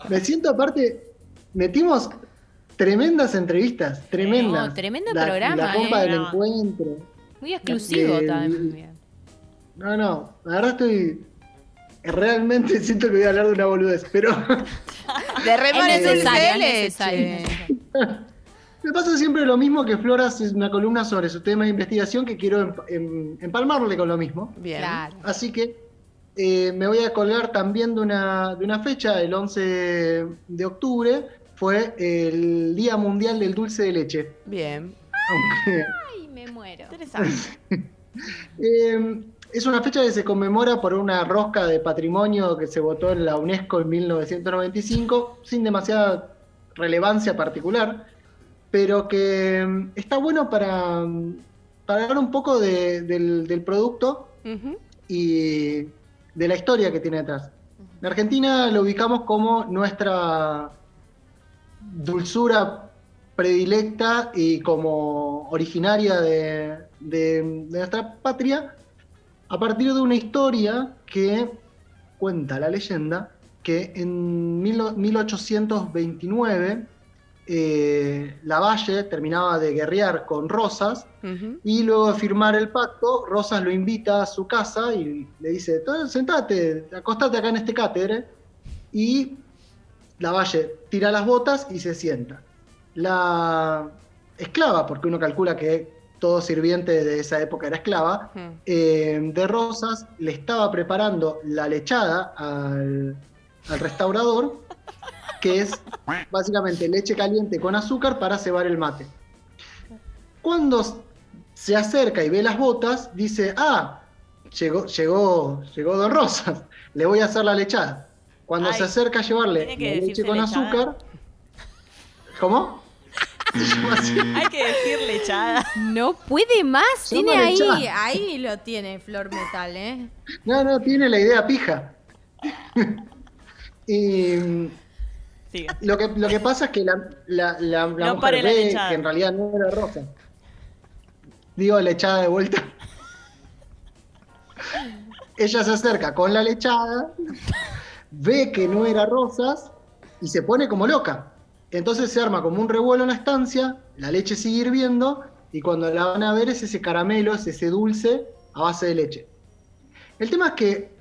Me siento aparte, metimos tremendas entrevistas, tremendas. No, tremendo La programa, compa del No. encuentro. Muy exclusivo Eh, también. No, la verdad estoy... Realmente siento que voy a hablar de una boludez, pero De remar en dulce de Es necesario. leche. me pasa siempre lo mismo que Flora hace una columna sobre su tema de investigación que quiero empalmarle con lo mismo. Bien. Claro. Así que me voy a colgar también de una fecha, el 11 de octubre, fue el Día Mundial del Dulce de Leche. Bien. Aunque, Ay, me muero. Interesante. es una fecha que se conmemora por una rosca de patrimonio que se votó en la UNESCO en 1995, sin demasiada relevancia particular, pero que está bueno para hablar un poco del producto Ujú. y de la historia que tiene detrás. En Argentina lo ubicamos como nuestra dulzura predilecta y como originaria de nuestra patria, a partir de una historia que cuenta la leyenda que en 1829 Lavalle terminaba de guerrear con Rosas y luego de firmar el pacto, Rosas lo invita a su casa y le dice, sentate, acostate acá en este cátedre, y Lavalle tira las botas y se sienta. La esclava, porque uno calcula que todo sirviente de esa época era esclava, de Rosas le estaba preparando la lechada al restaurador, que es básicamente leche caliente con azúcar para cebar el mate. Cuando se acerca y ve las botas, dice, llegó Don Rosas, le voy a hacer la lechada. Cuando se acerca a llevarle la leche con azúcar... ¿Cómo? Hay que decir lechada. No puede más. Tiene lechada. ahí lo tiene Flor Metal, ¿eh? No, tiene la idea pija. Y lo que pasa es que la mujer ve que en realidad no era Rosa. Digo, lechada de vuelta. Ella se acerca con la lechada, ve que no era Rosas y se pone como loca. Entonces se arma como un revuelo en la estancia, la leche sigue hirviendo y cuando la van a ver es ese caramelo, es ese dulce a base de leche. El tema es que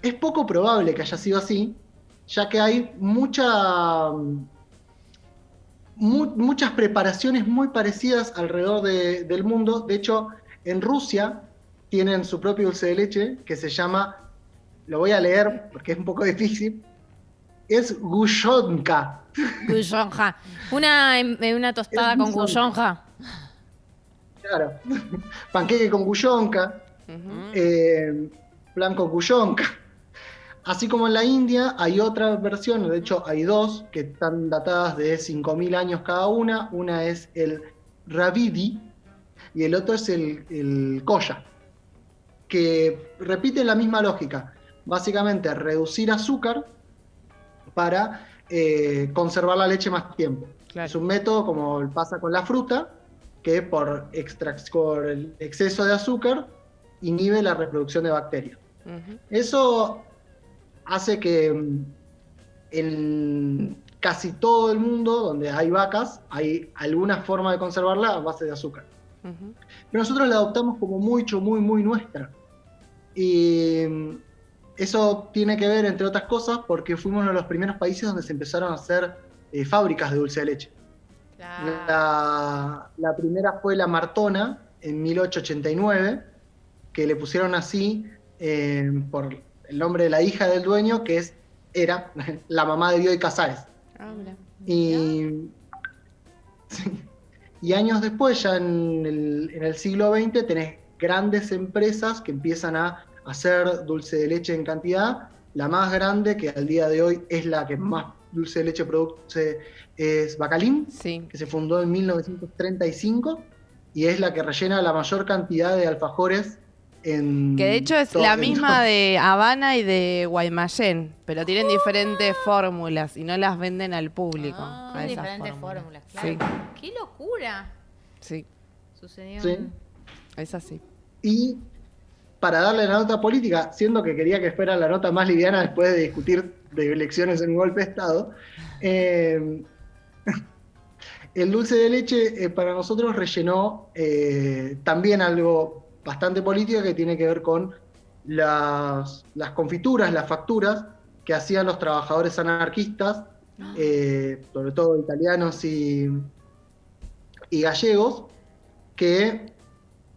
es poco probable que haya sido así, ya que hay muchas preparaciones muy parecidas alrededor del mundo. De hecho, en Rusia tienen su propio dulce de leche que se llama, lo voy a leer porque es un poco difícil, es gushonka. Gushonka. Una tostada con gushonka. Claro. Panqueque con gushonka. Plan con gushonka. Así como en la India hay otra versión, de hecho hay dos que están datadas de 5.000 años cada una. Una es el rabidi y el otro es el koya, que repiten la misma lógica. Básicamente reducir azúcar para conservar la leche más tiempo. Claro. Es un método como pasa con la fruta, que por el exceso de azúcar inhibe la reproducción de bacterias. Eso hace que en casi todo el mundo donde hay vacas hay alguna forma de conservarla a base de azúcar. Pero nosotros la adoptamos como muy nuestra. Y eso tiene que ver, entre otras cosas, porque fuimos uno de los primeros países donde se empezaron a hacer fábricas de dulce de leche. Claro. La primera fue la Martona, en 1889, que le pusieron así por el nombre de la hija del dueño, que era la mamá de Bioy Casares. Y años después, ya en el siglo XX, tenés grandes empresas que empiezan a hacer dulce de leche en cantidad. La más grande, que al día de hoy es la que más dulce de leche produce, es Bacalín, que se fundó en 1935 y es la que rellena la mayor cantidad de alfajores. Que de hecho es la misma de Habana y de Guaymallén, pero tienen diferentes fórmulas y no las venden al público. Diferentes fórmulas, claro. Sí. ¡Qué locura! Sí. Sucedió. Sí. Es así. Y para darle la nota política, siendo que quería que fuera la nota más liviana después de discutir de elecciones en un golpe de Estado, el dulce de leche para nosotros rellenó también algo bastante político que tiene que ver con las confituras, las facturas que hacían los trabajadores anarquistas, sobre todo italianos y gallegos, que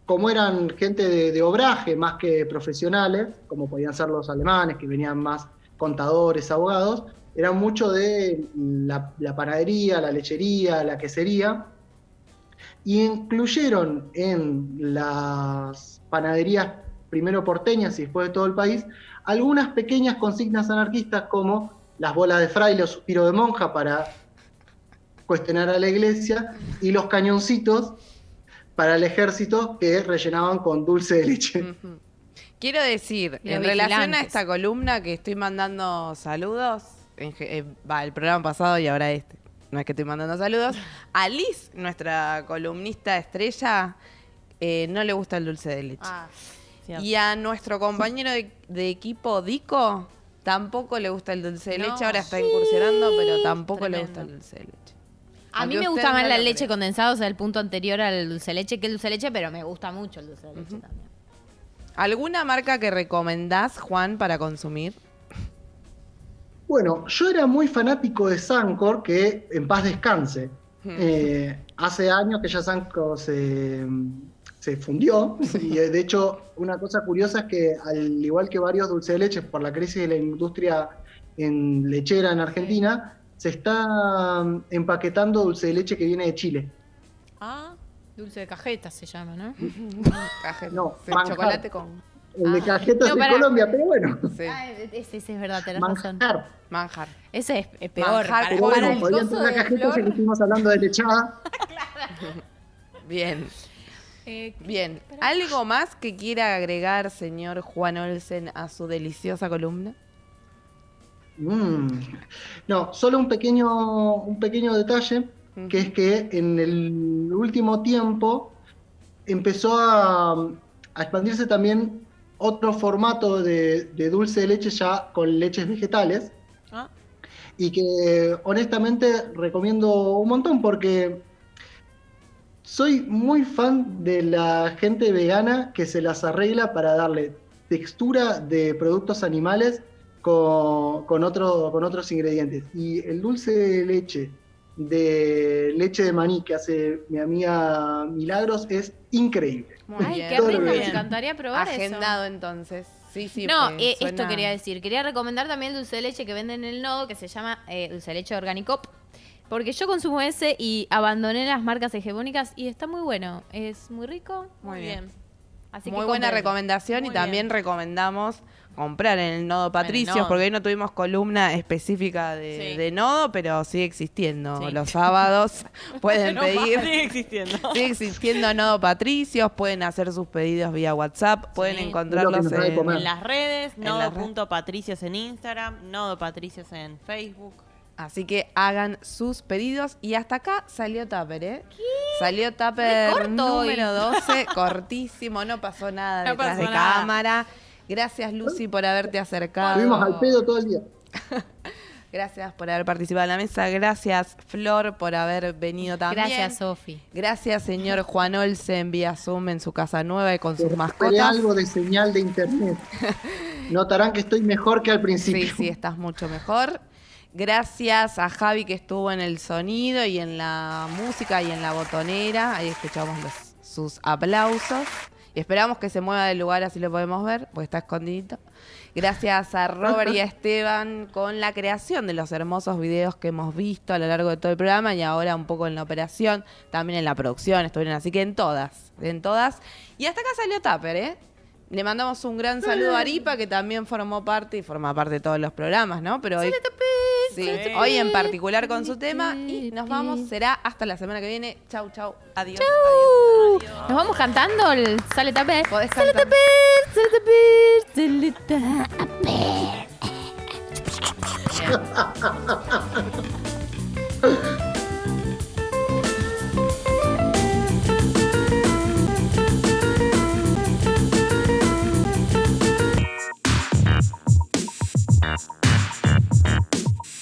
como eran gente de obraje más que profesionales, como podían ser los alemanes, que venían más contadores, abogados, eran mucho de la panadería, la lechería, la quesería, y incluyeron en las panaderías primero porteñas y después de todo el país algunas pequeñas consignas anarquistas como las bolas de fraile o suspiro de monja para cuestionar a la iglesia y los cañoncitos para el ejército que rellenaban con dulce de leche. Quiero decir, Y los en relación a vigilantes. esta columna que estoy mandando saludos, el programa pasado y ahora este, no es que estoy mandando saludos, a Liz, nuestra columnista estrella, no le gusta el dulce de leche. Cierto. Y a nuestro compañero de equipo, Dico, tampoco le gusta el dulce de No. leche. Ahora está incursionando, pero tampoco le Tremendo. gusta el dulce de leche. A mí Aunque me usted gusta más no la lo leche crea. condensada, o sea, el punto anterior al dulce de leche que el dulce de leche, pero me gusta mucho el dulce de leche también. ¿Alguna marca que recomendás, Juan, para consumir? Bueno, yo era muy fanático de Sancor, que en paz descanse. Hace años que ya Sancor se fundió, y de hecho una cosa curiosa es que al igual que varios dulces de leche por la crisis de la industria lechera en Argentina, se está empaquetando dulce de leche que viene de Chile. Ah, dulce de cajeta se llama, ¿no? Cajeta. No, El manjar. chocolate con... El de cajetas No, de pará. Colombia, pero bueno. Sí. Ah, ese es verdad, tenés razón. Manjar. Ese es peor. Manjar, Para, Pero para bueno, el podían coso tener una de cajeta Flor. ya que estuvimos hablando de lechada. Bien. Bien. ¿Algo más que quiera agregar, señor Juan Olsen, a su deliciosa columna? No, solo un pequeño detalle, que es que en el último tiempo empezó a expandirse también otro formato de dulce de leche ya con leches vegetales, Ah. y que honestamente recomiendo un montón porque soy muy fan de la gente vegana que se las arregla para darle textura de productos animales con otros ingredientes. Y el dulce de leche de maní que hace mi amiga Milagros es increíble. Muy Ay, bien. qué Todo lo rico, que me es. encantaría probar Agendado entonces. Sí, sí. No, porque esto suena- quería decir. Quería recomendar también el dulce de leche que venden en el Nodo, que se llama dulce de leche Organicop. Porque yo consumo ese y abandoné las marcas hegemónicas y está muy bueno. Es muy rico. Muy bien. Así Muy que buena compren. recomendación Muy y también recomendamos comprar en el Nodo Patricios, Nodo. porque hoy no tuvimos columna específica de Nodo, pero sigue existiendo. Sí. Los sábados pueden No, pedir. sigue existiendo. Sigue existiendo Nodo Patricios, pueden hacer sus pedidos vía WhatsApp, pueden Sí. encontrarlos Es lo que nos da de comer. en... En las redes, En las redes. nodo.patricios en Instagram, nodo.patricios en Facebook. Así que hagan sus pedidos. Y hasta acá salió Tupper, ¿eh? Salió Tupper Re corto hoy. número 12, cortísimo, no pasó nada No detrás pasó de nada. cámara. Gracias, Lucy, por haberte acercado. Estuvimos al pedo todo el día. Gracias por haber participado en la mesa. Gracias, Flor, por haber venido también. Gracias, Sofi. Gracias, señor Juan Olsen, vía Zoom en su casa nueva y con sus Haré mascotas. algo de señal de internet. Notarán que estoy mejor que al principio. Sí, sí, estás mucho mejor. Gracias a Javi que estuvo en el sonido y en la música y en la botonera. Ahí escuchamos sus aplausos. Y esperamos que se mueva del lugar así lo podemos ver, porque está escondidito. Gracias a Robert y a Esteban con la creación de los hermosos videos que hemos visto a lo largo de todo el programa y ahora un poco en la operación, también en la producción estuvieron, así que en todas. Y hasta acá salió Tupper, ¿eh? Le mandamos un gran saludo a Aripa, que también formó parte y forma parte de todos los programas, ¿no? Pero hoy, sí, hoy en particular con su tema. Y nos vamos, será hasta la semana que viene. Chau, chau. Adiós. Adiós. Nos vamos cantando el Sale Tupper. Podés Sale cantar. Tupper, sale Tupper.